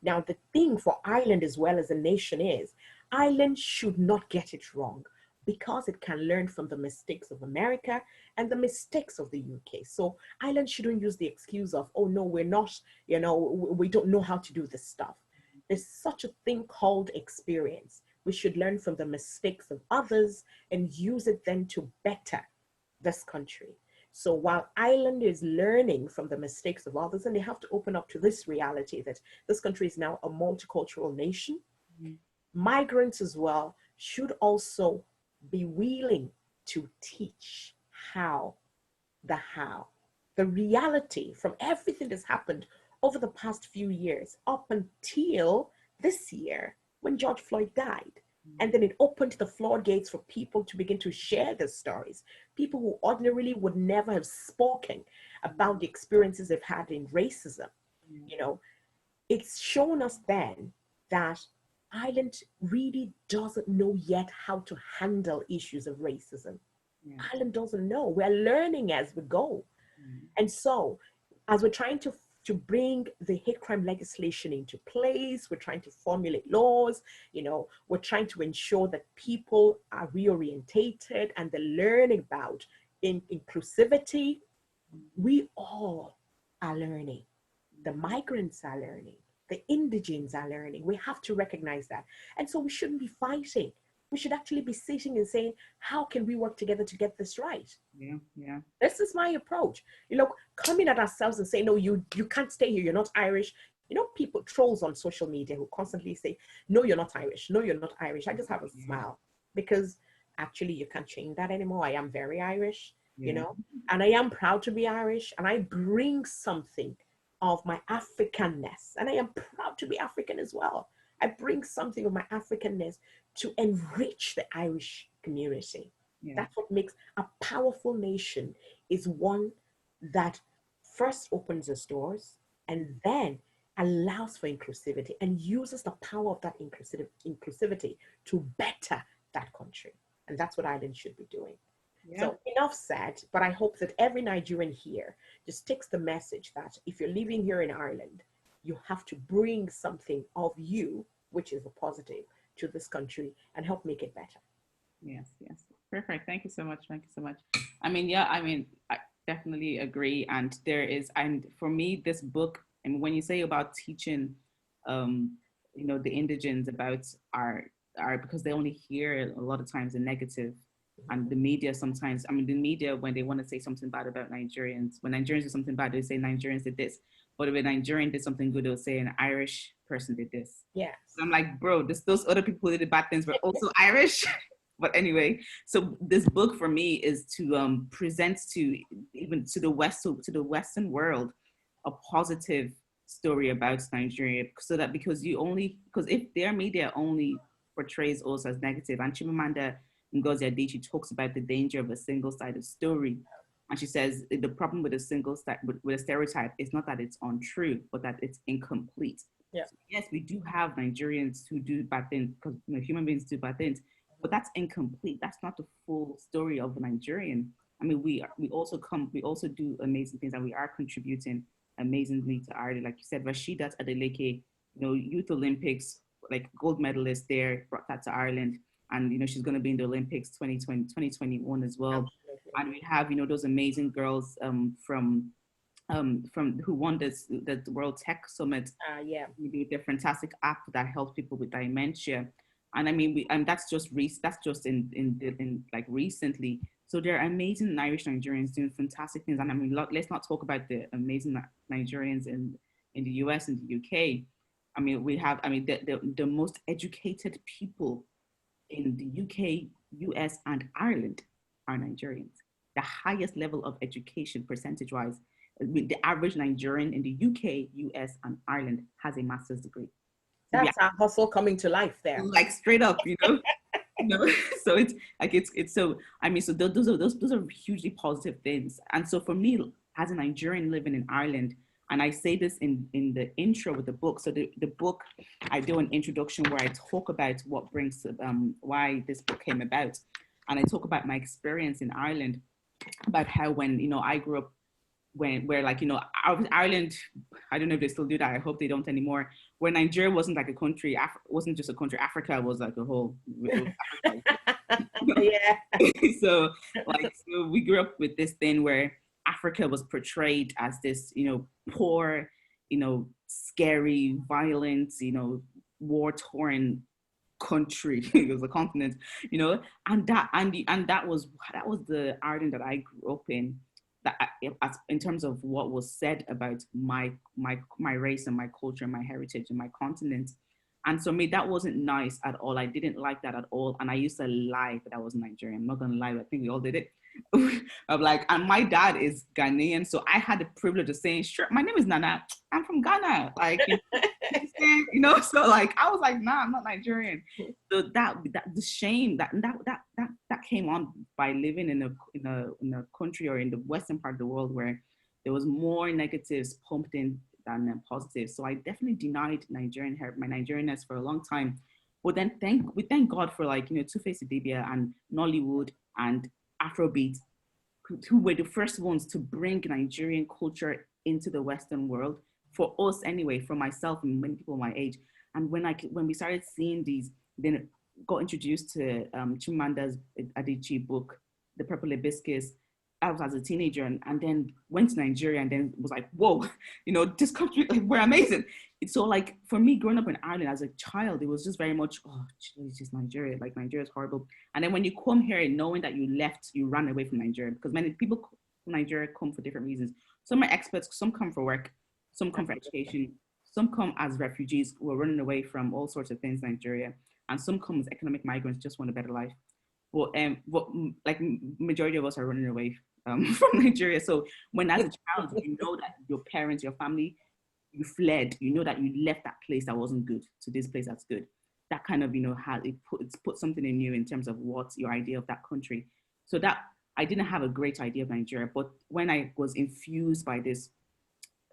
Now, the thing for Ireland as well as a nation is, Ireland should not get it wrong because it can learn from the mistakes of America and the mistakes of the UK. So Ireland shouldn't use the excuse of, oh no, we're not, you know, we don't know how to do this stuff. There's such a thing called experience. We should learn from the mistakes of others and use it then to better this country. So while Ireland is learning from the mistakes of others, and they have to open up to this reality that this country is now a multicultural nation, migrants as well should also be willing to teach the reality from everything that's happened over the past few years up until this year when George Floyd died. And then it opened the floodgates for people to begin to share their stories. People who ordinarily would never have spoken about the experiences they've had in racism. You know, it's shown us then that Ireland really doesn't know yet how to handle issues of racism. Ireland doesn't know. We're learning as we go. And so, as we're trying to to bring the hate crime legislation into place. We're trying to formulate laws. You know, we're trying to ensure that people are reorientated and they learn about inclusivity. We all are learning. The migrants are learning. The indigenes are learning. We have to recognize that. And so we shouldn't be fighting. We should actually be sitting and saying, how can we work together to get this right? Yeah, yeah. This is my approach. You know, coming at ourselves and saying, no, you can't stay here. You're not Irish. You know, people, trolls on social media who constantly say, no, you're not Irish. No, you're not Irish. I just have a smile because actually you can't change that anymore. I am very Irish, you know, and I am proud to be Irish, and I bring something of my Africanness, and I am proud to be African as well. I bring something of my Africanness to enrich the Irish community. Yeah. That's what makes a powerful nation, is one that first opens its doors and then allows for inclusivity and uses the power of that inclusivity to better that country. And that's what Ireland should be doing. Yeah. So enough said, but I hope that every Nigerian here just takes the message that if you're living here in Ireland, you have to bring something of you, which is a positive, to this country and help make it better. Yes, yes. Perfect. Thank you so much. Thank you so much. I mean, yeah, I mean, I definitely agree. And there is, and for me, this book, and when you say about teaching, you know, the indigenes about our, because they only hear a lot of times the negative, and the media sometimes, I mean, the media, when they want to say something bad about Nigerians, when Nigerians do something bad, they say Nigerians did this. But if a Nigerian did something good, they'll say an Irish person did this. Yeah. So I'm like, bro, those other people who did bad things were also Irish. But anyway, so this book for me is to present to even to the Western world a positive story about Nigeria, so that because if their media only portrays us as negative, and Chimamanda Ngozi Adichie talks about the danger of a single-sided story. And she says the problem with with a stereotype is not that it's untrue, but that it's incomplete. Yeah. So yes, we do have Nigerians who do bad things, because human beings do bad things, but that's incomplete. That's not the full story of a Nigerian. I mean, we also do amazing things, and we are contributing amazingly to Ireland. Like you said, Rasheedat Adeleke, Youth Olympics, like gold medalist there, brought that to Ireland. And, she's going to be in the Olympics 2021 as well. Absolutely. And we have, those amazing girls from who won the World Tech Summit. Yeah. The fantastic app that helps people with dementia. And I mean, that's just in like recently. So there are amazing Irish Nigerians doing fantastic things. And I mean, let's not talk about the amazing Nigerians in the US and the UK. I mean, we have, the most educated people in the UK, US, and Ireland are Nigerians. The highest level of education percentage-wise, the average Nigerian in the UK, US, and Ireland has a master's degree. That's a hustle coming to life there. Like straight up, So it's like so. I mean, so those are hugely positive things. And so for me, as a Nigerian living in Ireland, and I say this in the intro with the book. So the book, I do an introduction where I talk about what brings, why this book came about. And I talk about my experience in Ireland, about how when, I grew up, Ireland, I don't know if they still do that. I hope they don't anymore. When Nigeria wasn't like a country, wasn't just a country, Africa was like a whole. Yeah. So we grew up with this thing where Africa was portrayed as this, poor, scary, violent, war-torn country. It was a continent, and that was the Ireland that I grew up in. That in terms of what was said about my race and my culture and my heritage and my continent. And so me, that wasn't nice at all. I didn't like that at all. And I used to lie that I was Nigerian. I'm not gonna lie, I think we all did it. Of like, and my dad is Ghanaian, so I had the privilege of saying, sure, my name is Nana, I'm from Ghana. Like, so like I was like, nah, I'm not Nigerian. So that the shame that came on by living in a country or in the western part of the world where there was more negatives pumped in than positives. So I definitely denied my Nigerianness for a long time. But then we thank God for Two-Face Idibia and Nollywood and Afrobeat, who were the first ones to bring Nigerian culture into the Western world. for us anyway, for myself and many people my age. And when we started seeing these, then got introduced to Chimamanda Adichie book, The Purple Hibiscus. I was as a teenager, and then went to Nigeria, and then was like, whoa, you know, this country, like, we're amazing. It's so, like, for me growing up in Ireland as a child, it was just very much, oh, it's just Nigeria, like Nigeria is horrible. And then when you come here, knowing that you ran away from Nigeria, because many people from Nigeria come for different reasons. Some are experts, some come for work, some come for education, some come as refugees who are running away from all sorts of things in Nigeria, and some come as economic migrants, just want a better life. But like majority of us are running away from Nigeria. So when as a child, you know that your parents, your family, you fled, you know that you left that place that wasn't good to this place that's good. That kind of, you know, it's put something in you in terms of what's your idea of that country. So that I didn't have a great idea of Nigeria, but when I was infused by this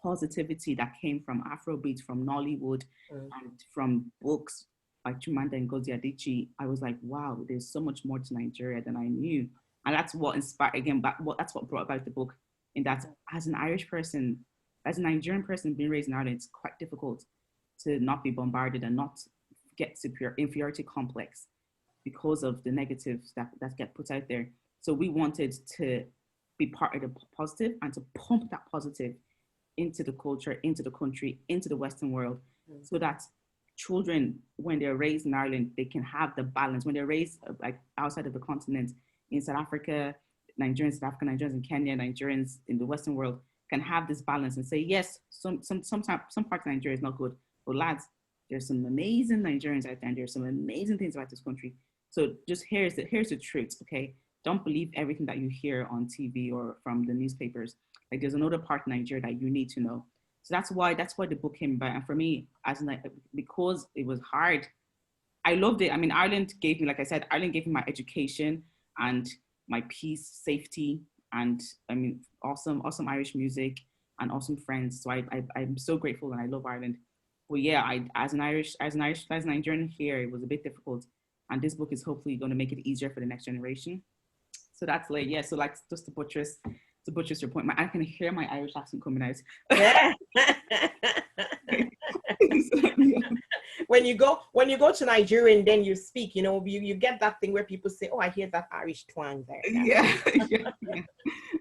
positivity that came from Afrobeat, from Nollywood, and from books like Chimamanda Ngozi Adichie, I was like, wow, there's so much more to Nigeria than I knew. And that's what inspired, again, that's what brought about the book, in that as an Irish person, as a Nigerian person being raised in Ireland, it's quite difficult to not be bombarded and not get inferiority complex because of the negatives that get put out there. So we wanted to be part of the positive and to pump that positive into the culture, into the country, into the Western world, so that children, when they're raised in Ireland, they can have the balance. When they're raised like outside of the continent, in South Africa, Nigerians in Kenya, Nigerians in the Western world can have this balance and say, yes, some parts of Nigeria is not good, but lads, there's some amazing Nigerians out there, and there's some amazing things about this country. So just here's the truth, okay? Don't believe everything that you hear on TV or from the newspapers. Like, there's another part of Nigeria that you need to know. So that's why the book came about. And for me, because it was hard, I loved it. I mean, Ireland gave me, like I said, Ireland gave me my education and my peace, safety, and I mean, awesome Irish music and awesome friends. So I'm so grateful, and I love Ireland. But yeah, as a Nigerian here, it was a bit difficult. And this book is hopefully going to make it easier for the next generation. So that's like, yeah, so like just to buttress your point, I can hear my Irish accent coming out. Yeah. When you go to Nigeria and then you speak, you know, you get that thing where people say, oh, I hear that Irish twang there.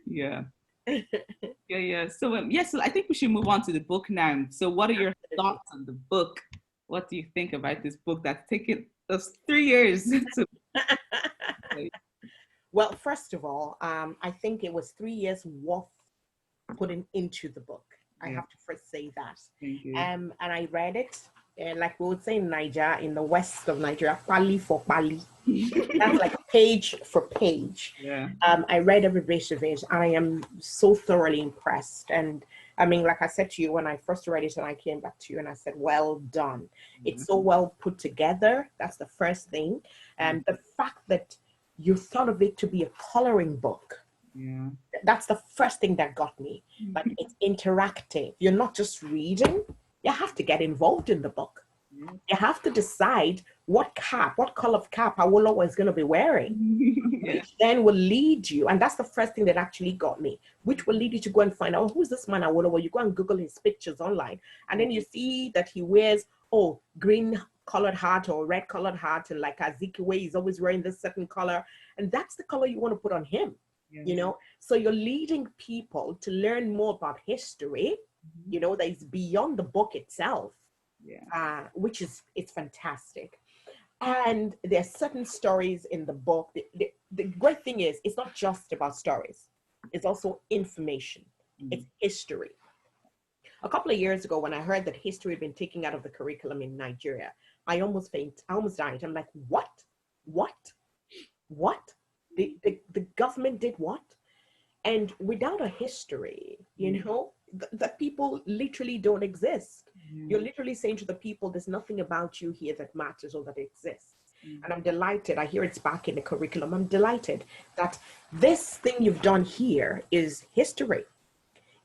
Yeah. So I think we should move on to the book now. So what are your thoughts on the book? What do you think about this book that's taken us 3 years to Well, first of all, I think it was 3 years worth putting into the book. I have to first say that. Thank you. And I read it, and like we would say in Nigeria, in the west of Nigeria, pali for pali. That's like page for page. Yeah. I read every bit of it, and I am so thoroughly impressed. And I mean, like I said to you when I first read it, and I came back to you and I said, well done. Mm-hmm. It's so well put together. That's the first thing. And the fact that you thought of it to be a coloring book. Yeah. That's the first thing that got me. Like, it's interactive. You're not just reading. You have to get involved in the book. Yeah. You have to decide what color of cap Awolowo is going to be wearing, yeah. Which then will lead you. And that's the first thing that actually got me, which will lead you to go and find out, who's this man Awolowo? You go and Google his pictures online. And then you see that he wears, green colored hat or red colored hat, and like Azikiwe, he's always wearing this certain color, and that's the color you want to put on him. You know, so you're leading people to learn more about history, you know, that is beyond the book itself, which is, it's fantastic. And there's certain stories in the book. The great thing is, it's not just about stories, it's also information. It's history. A couple of years ago, when I heard that history had been taken out of the curriculum in Nigeria, I almost died. I'm like, what? The government did what? And without a history, you know, the people literally don't exist. You're literally saying to the people, there's nothing about you here that matters or that exists. And I'm delighted. I hear it's back in the curriculum. I'm delighted that this thing you've done here is history.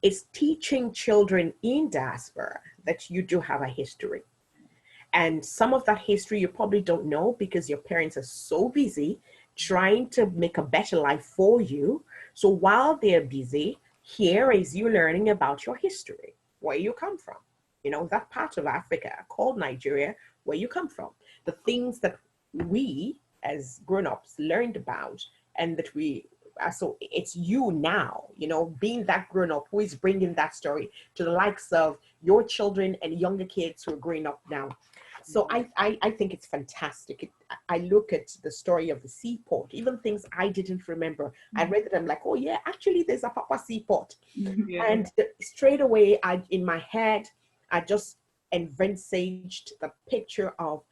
It's teaching children in diaspora that you do have a history. And some of that history you probably don't know because your parents are so busy trying to make a better life for you. So while they're busy, here is you learning about your history, where you come from, you know, that part of Africa called Nigeria, where you come from, the things that we as grown-ups learned about, and that we so it's you now, you know, being that grown-up who is bringing that story to the likes of your children and younger kids who are growing up now. So I think it's fantastic. I look at the story of the seaport, even things I didn't remember. I read it, I'm like, oh yeah, actually there's a Papa seaport. And straight away, in my head, I just envisaged the picture of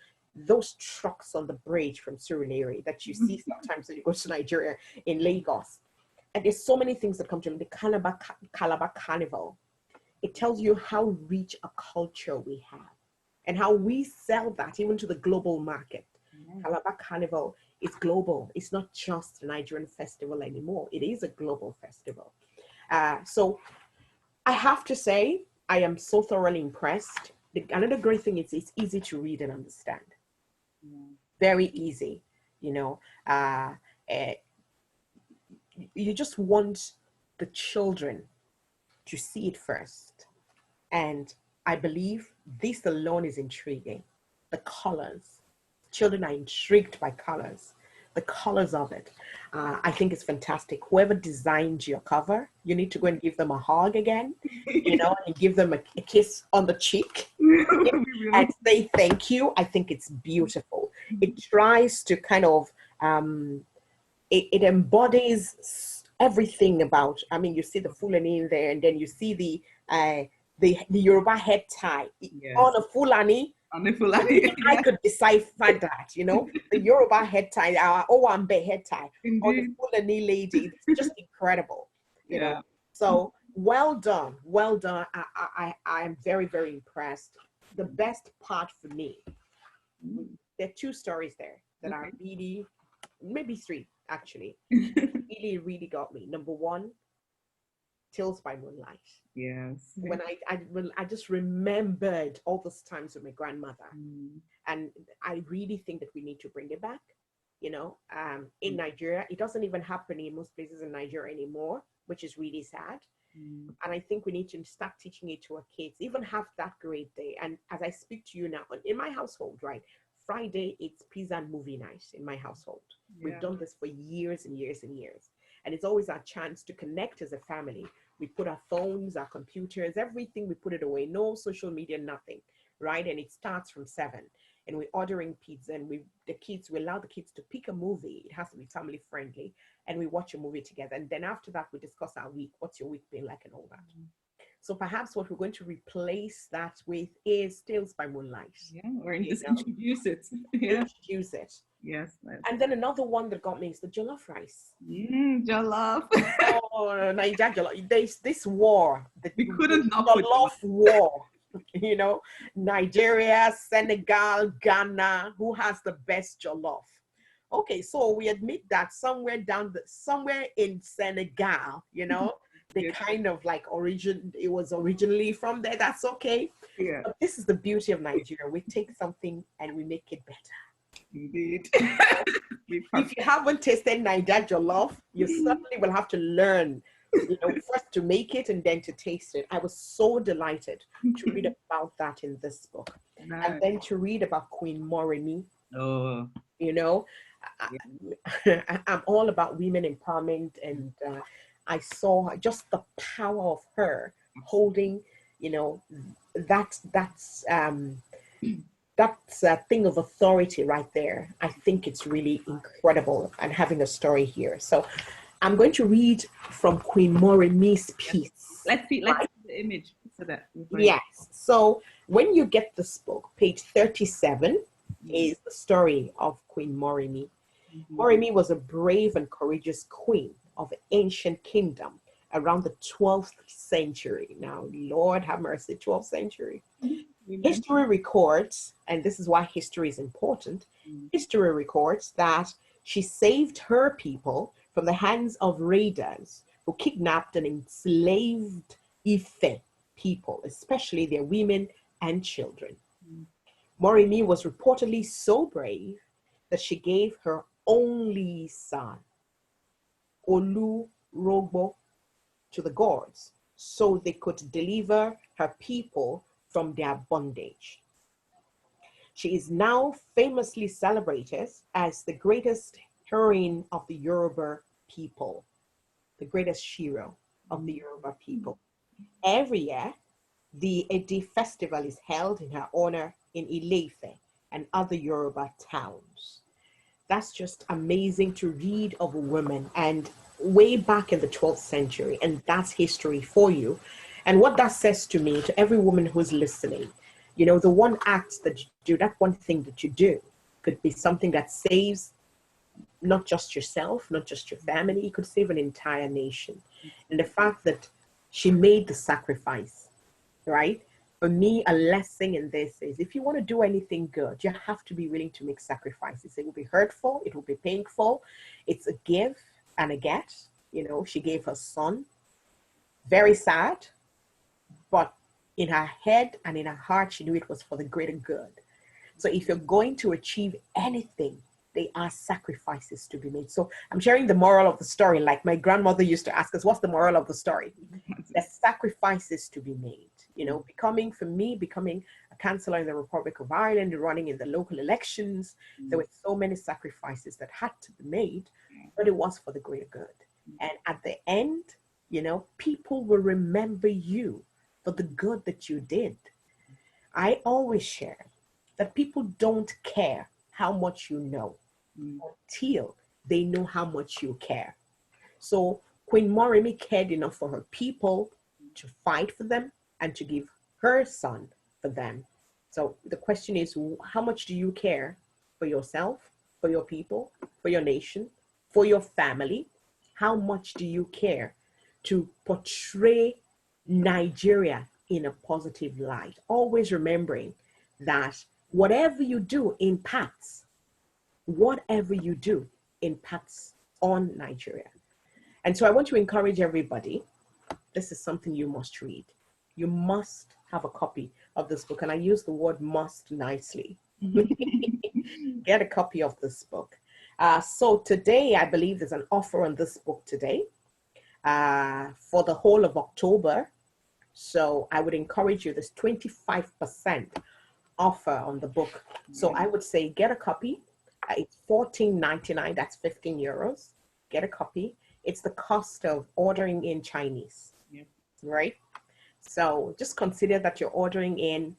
those trucks on the bridge from Surulere that you see sometimes when you go to Nigeria in Lagos. And there's so many things that come to me. The Calabar Carnival. It tells you how rich a culture we have and how we sell that even to the global market. Calabar Carnival is global. It's not just a Nigerian festival anymore. It is a global festival. So I have to say, I am so thoroughly impressed. Another great thing is it's easy to read and understand. Very easy, you know. You just want the children to see it first. And I believe this alone is intriguing. The colors. Children are intrigued by colors. The colors of it. I think it's fantastic. Whoever designed your cover, you need to go and give them a hug again, you know, and give them a kiss on the cheek and say thank you. I think it's beautiful. It tries to kind of, it embodies everything about, I mean, you see the Fulani in there, and then you see the Yoruba head tie on a Fulani. I could decipher that, you know, the Yoruba head tie, our Owambe head tie, or the Fulani lady. It's just incredible, you know. So well done, well done. I am very, very impressed. The best part for me, there are two stories there that are really, maybe three actually, really got me. Number one, Tales by Moonlight. Yes. When I just remembered all those times with my grandmother, and I really think that we need to bring it back. You know, in Nigeria, it doesn't even happen in most places in Nigeria anymore, which is really sad. And I think we need to start teaching it to our kids, even have that great day. And as I speak to you now, in my household, right, Friday, it's pizza and movie night in my household. We've done this for years and years and years. And it's always our chance to connect as a family. We put our phones, our computers, everything, we put it away. No social media, nothing, right? And it starts from 7. And we're ordering pizza, and we allow the kids to pick a movie. It has to be family friendly. And we watch a movie together. And then after that, we discuss our week. What's your week been like and all that. So perhaps what we're going to replace that with is Tales by Moonlight. Or just introduce it. Introduce it. Yes. And then another one that got me is the jollof rice. Jollof. Oh, Nigeria jollof. There's this war. We couldn't not put jollof war. You know, Nigeria, Senegal, Ghana. Who has the best jollof? Okay, so we admit that somewhere in Senegal, you know, they kind of like it was originally from there. That's okay. But this is the beauty of Nigeria. We take something and we make it better. Indeed. If you haven't tasted Nigeria jollof, you certainly will have to learn, you know, first to make it and then to taste it. I was so delighted to read about that in this book. And then to read about Queen Moremi. Oh. You know, I'm all about women empowerment, and I saw just the power of her holding, you know, that's a thing of authority right there. I think it's really incredible, and having a story here. So I'm going to read from Queen Moremi's piece. Let's see the image so that. Yes. So when you get this book, page 37 is the story of Queen Moremi. Moremi was a brave and courageous queen of an ancient kingdom around the 12th century. Now, Lord have mercy, 12th century. History records, and this is why history is important, history records that she saved her people from the hands of raiders who kidnapped and enslaved Ife people, especially their women and children. Moremi was reportedly so brave that she gave her only son, Olurogbo, to the gods so they could deliver her people from their bondage. She is now famously celebrated as the greatest heroine of the Yoruba people, the greatest hero of the Yoruba people. Every year, the Edi Festival is held in her honor in Ile-Ife and other Yoruba towns. That's just amazing to read of a woman, and way back in the 12th century, and that's history for you. And what that says to me, to every woman who's listening, you know, the one act that you do, that one thing that you do could be something that saves not just yourself, not just your family, it could save an entire nation. And the fact that she made the sacrifice, right? For me, a lesson in this is if you want to do anything good, you have to be willing to make sacrifices. It will be hurtful, it will be painful. It's a give and a get. You know, she gave her son. Very sad, but in her head and in her heart, she knew it was for the greater good. So if you're going to achieve anything, there are sacrifices to be made. So I'm sharing the moral of the story. Like my grandmother used to ask us, what's the moral of the story? There's sacrifices to be made. You know, becoming a councillor in the Republic of Ireland, running in the local elections, there were so many sacrifices that had to be made, but it was for the greater good. And at the end, you know, people will remember you for the good that you did. I always share that people don't care how much you know until they know how much you care. So Queen Moremi cared enough for her people to fight for them and to give her son for them. So the question is, how much do you care for yourself, for your people, for your nation, for your family? How much do you care to portray Nigeria in a positive light? Always remembering that whatever you do impacts on Nigeria. And so I want to encourage everybody, this is something you must read. You must have a copy of this book. And I use the word must nicely. Get a copy of this book. So today, I believe there's an offer on this book today for the whole of October. So I would encourage you, there's 25% offer on the book. So I would say get a copy. It's $14.99, that's 15 euros. Get a copy. It's the cost of ordering in Chinese, right? So just consider that you're ordering in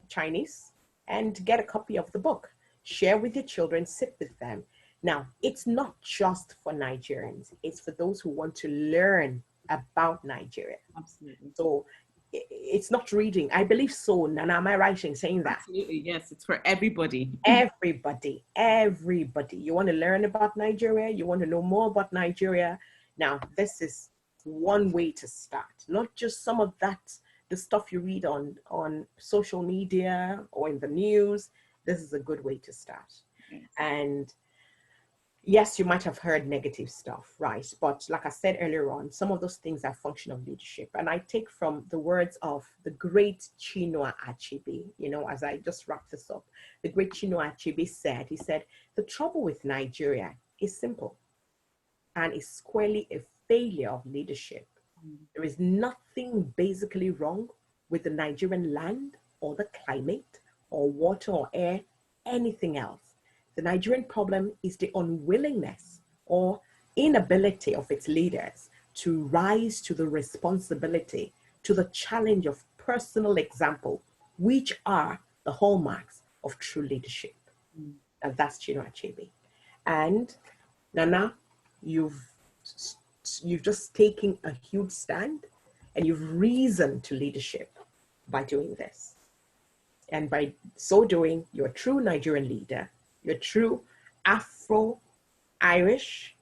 Chinese and get a copy of the book. Share with your children, sit with them. Now, it's not just for Nigerians. It's for those who want to learn about Nigeria. Absolutely. So it's not reading. I believe so, Nana, am I right in saying that? Absolutely, yes. It's for everybody. Everybody. You want to learn about Nigeria? You want to know more about Nigeria? Now, this is one way to start. Not just some of that, the stuff you read on social media or in the news. This is a good way to start. And yes, you might have heard negative stuff, right? But like I said earlier on, some of those things are function of leadership. And I take from the words of the great Chinua Achebe, you know, as I just wrap this up, the great Chinua Achebe said, he said, the trouble with Nigeria is simple and is squarely a failure of leadership. There is nothing basically wrong with the Nigerian land or the climate or water or air, anything else. The Nigerian problem is the unwillingness or inability of its leaders to rise to the responsibility, to the challenge of personal example, which are the hallmarks of true leadership. And that's Chinua Achebe. And Nana, you've just taken a huge stand and you've risen to leadership by doing this. And by so doing, you're a true Nigerian leader. You're a true Afro-Irish,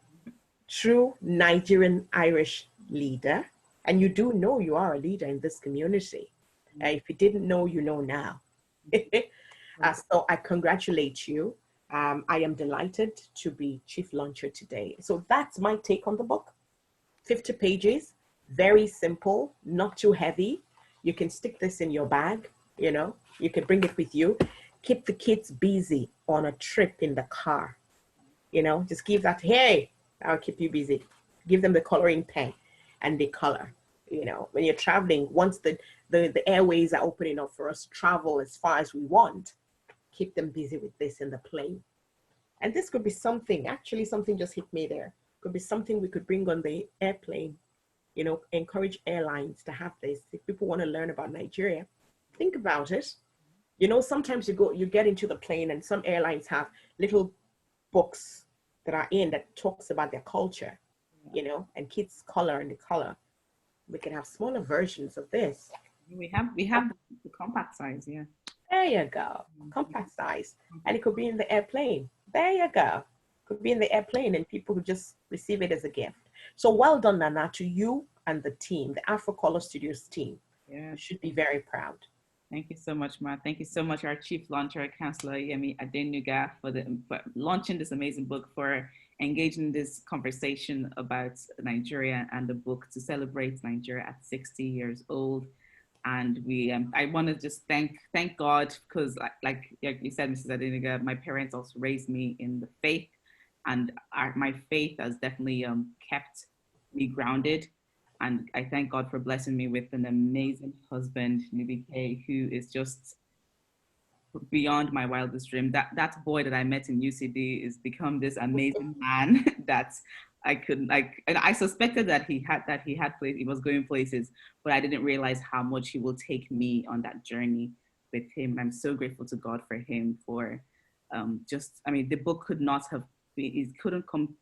true Nigerian-Irish leader. And you do know you are a leader in this community. If you didn't know, you know now. So I congratulate you. I am delighted to be chief launcher today. So that's my take on the book. 50 pages, very simple, not too heavy. You can stick this in your bag, you know, you can bring it with you. Keep the kids busy on a trip in the car, you know, just give that, hey, I'll keep you busy. Give them the coloring pen and they color. You know, when you're traveling, once the airways are opening up for us to travel as far as we want, keep them busy with this in the plane. And this could be something, actually something just hit me there. Could be something we could bring on the airplane, you know, encourage airlines to have this. If people want to learn about Nigeria, think about it. You know, sometimes you get into the plane and some airlines have little books that are in that talks about their culture, you know, and kids color and the color. We can have smaller versions of this. We have the compact size, yeah. There you go, compact size. And it could be in the airplane. There you go. Could be in the airplane and people who just receive it as a gift. So well done, Nana, to you and the team, the Cllr Studios team. Yeah. You should be very proud. Thank you so much, Ma. Thank you so much, our chief launcher, Councillor Yemi Adenuga, for launching this amazing book, for engaging this conversation about Nigeria and the book to celebrate Nigeria at 60 years old. And I want to just thank God, because like you said, Mrs. Adenuga, my parents also raised me in the faith, and my faith has definitely kept me grounded. And I thank God for blessing me with an amazing husband, Nubi K, who is just beyond my wildest dream. That boy that I met in UCD has become this amazing man that I couldn't and I suspected that he was going places, but I didn't realize how much he will take me on that journey with him. I'm so grateful to God for him, for the book could not have it couldn't come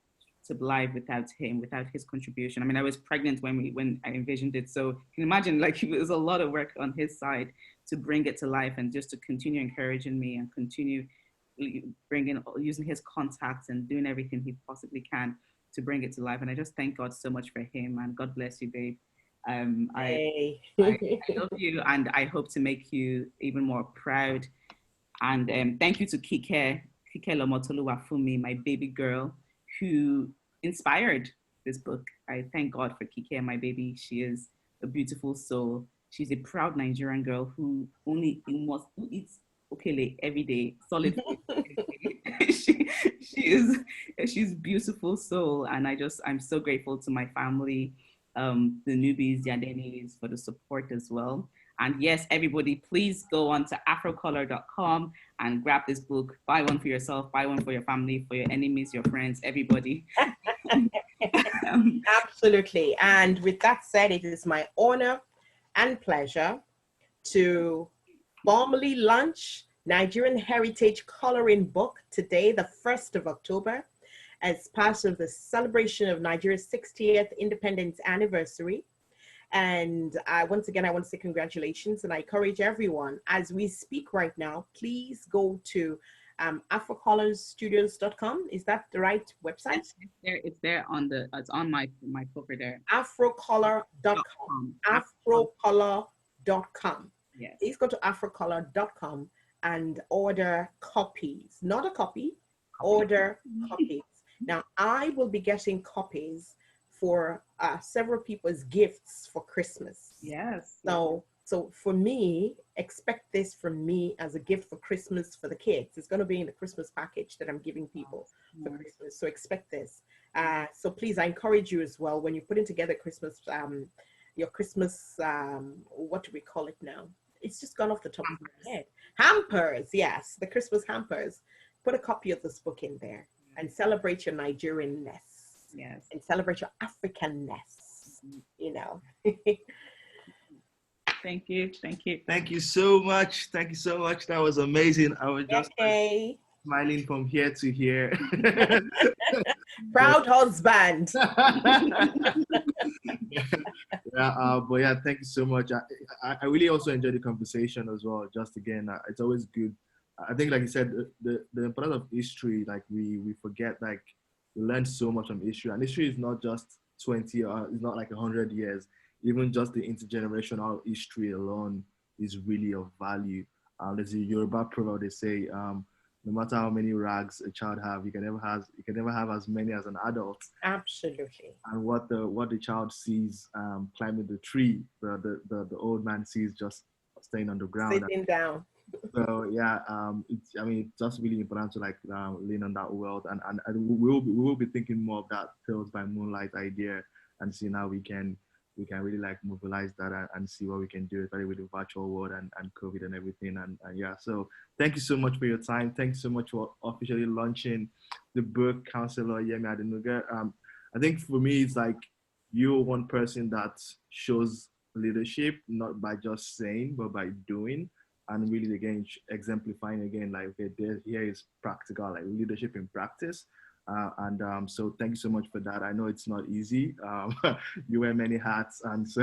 to life without him, without his contribution. I mean, I was pregnant when I envisioned it, so you can imagine, like, it was a lot of work on his side to bring it to life, and just to continue encouraging me and continue using his contacts and doing everything he possibly can to bring it to life. And I just thank God so much for him, and God bless you, babe. I love you, and I hope to make you even more proud. And thank you to Kike Lomotoluwafumi, my baby girl, who inspired this book. I thank God for Kike, my baby. She is a beautiful soul. She's a proud Nigerian girl who eats okele every day, solid food. She's a beautiful soul, and I'm so grateful to my family, the Nubis, the Adenis, for the support as well. And yes, everybody, please go on to afrocllr.com and grab this book. Buy one for yourself, buy one for your family, for your enemies, your friends, everybody. Absolutely. And with that said, it is my honor and pleasure to formally launch Nigerian Heritage Coloring Book today, the 1st of October, as part of the celebration of Nigeria's 60th independence anniversary. And once again, I want to say congratulations, and I encourage everyone, as we speak right now, please go to afrocolorsstudios.com. Is that the right website? It's there it's on my cover there. afrocolour.com. afrocolour.com. Yes. Please go to afrocolour.com and order copies. Not a copy, order copies. Now, I will be getting copies for several people as gifts for Christmas. Yes. So for me, expect this from me as a gift for Christmas for the kids. It's going to be in the Christmas package that I'm giving people for Christmas. So expect this. So please, I encourage you as well, when you're putting together Christmas, your Christmas, what do we call it now? It's just gone off the top of my head. Hampers, yes, the Christmas hampers. Put a copy of this book in there and celebrate your Nigerian-ness. Yes. And celebrate your African-ness, you know. Thank you. Thank you so much. Thank you so much. That was amazing. I was just smiling from here to here. Proud husband. But yeah, thank you so much. I really also enjoyed the conversation as well. Just again, it's always good. I think, like you said, the importance of history, like we forget, like we learn so much from history, and history is not just 20 or it's not like 100 years. Even just the intergenerational history alone is really of value. There's a Yoruba proverb, they say, no matter how many rags a child have, you can never have as many as an adult. Absolutely. And what the child sees climbing the tree, the old man sees just staying on the ground. Sitting down. So yeah, it's just really important to lean on that world, and we will be thinking more of that Tales by Moonlight idea, and seeing how we can we can really like mobilize that and see what we can do, especially with the virtual world and COVID and everything. And yeah, so thank you so much for your time. Thank you so much for officially launching the book, Councillor Yemi Adenuga. I think for me, it's like you're one person that shows leadership, not by just saying, but by doing. And really, again, exemplifying again, like, okay, here is practical, like leadership in practice. So thank you so much for that. I know it's not easy. You wear many hats, and so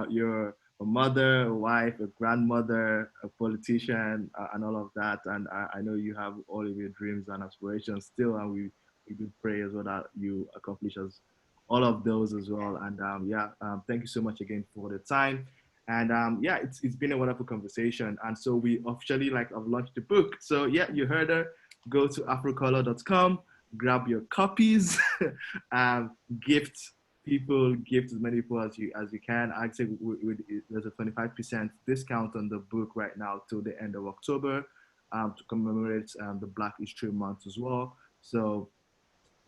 you're a mother, a wife, a grandmother, a politician, and all of that. And I know you have all of your dreams and aspirations still, and we do pray as well that you accomplish all of those as well. And thank you so much again for the time. And yeah, it's been a wonderful conversation. And so we officially like have launched the book. So yeah, you heard her. Go to afrocllr.com, grab your copies, gift gift as many people as you can. I'd say there's a 25% discount on the book right now till the end of October to commemorate the Black History Month as well. So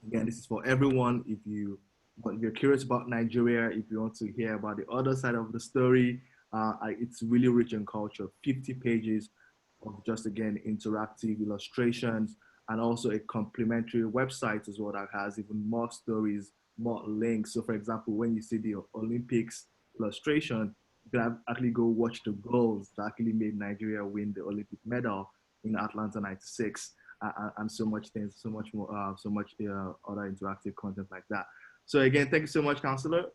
again, this is for everyone. If you're curious about Nigeria, if you want to hear about the other side of the story, it's really rich in culture. 50 pages of just again interactive illustrations, and also a complimentary website as well that has even more stories, more links. So for example, when you see the Olympics illustration, you can actually go watch the goals that actually made Nigeria win the Olympic medal in Atlanta '96, and so much things, so much more, so much other interactive content like that. So again, thank you so much, Councillor.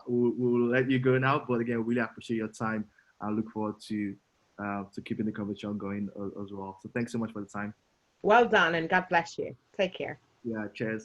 We'll let you go now, but again, really appreciate your time. I look forward to keeping the conversation going as well. So thanks so much for the time. Well done, and God bless you. Take care. Yeah, cheers.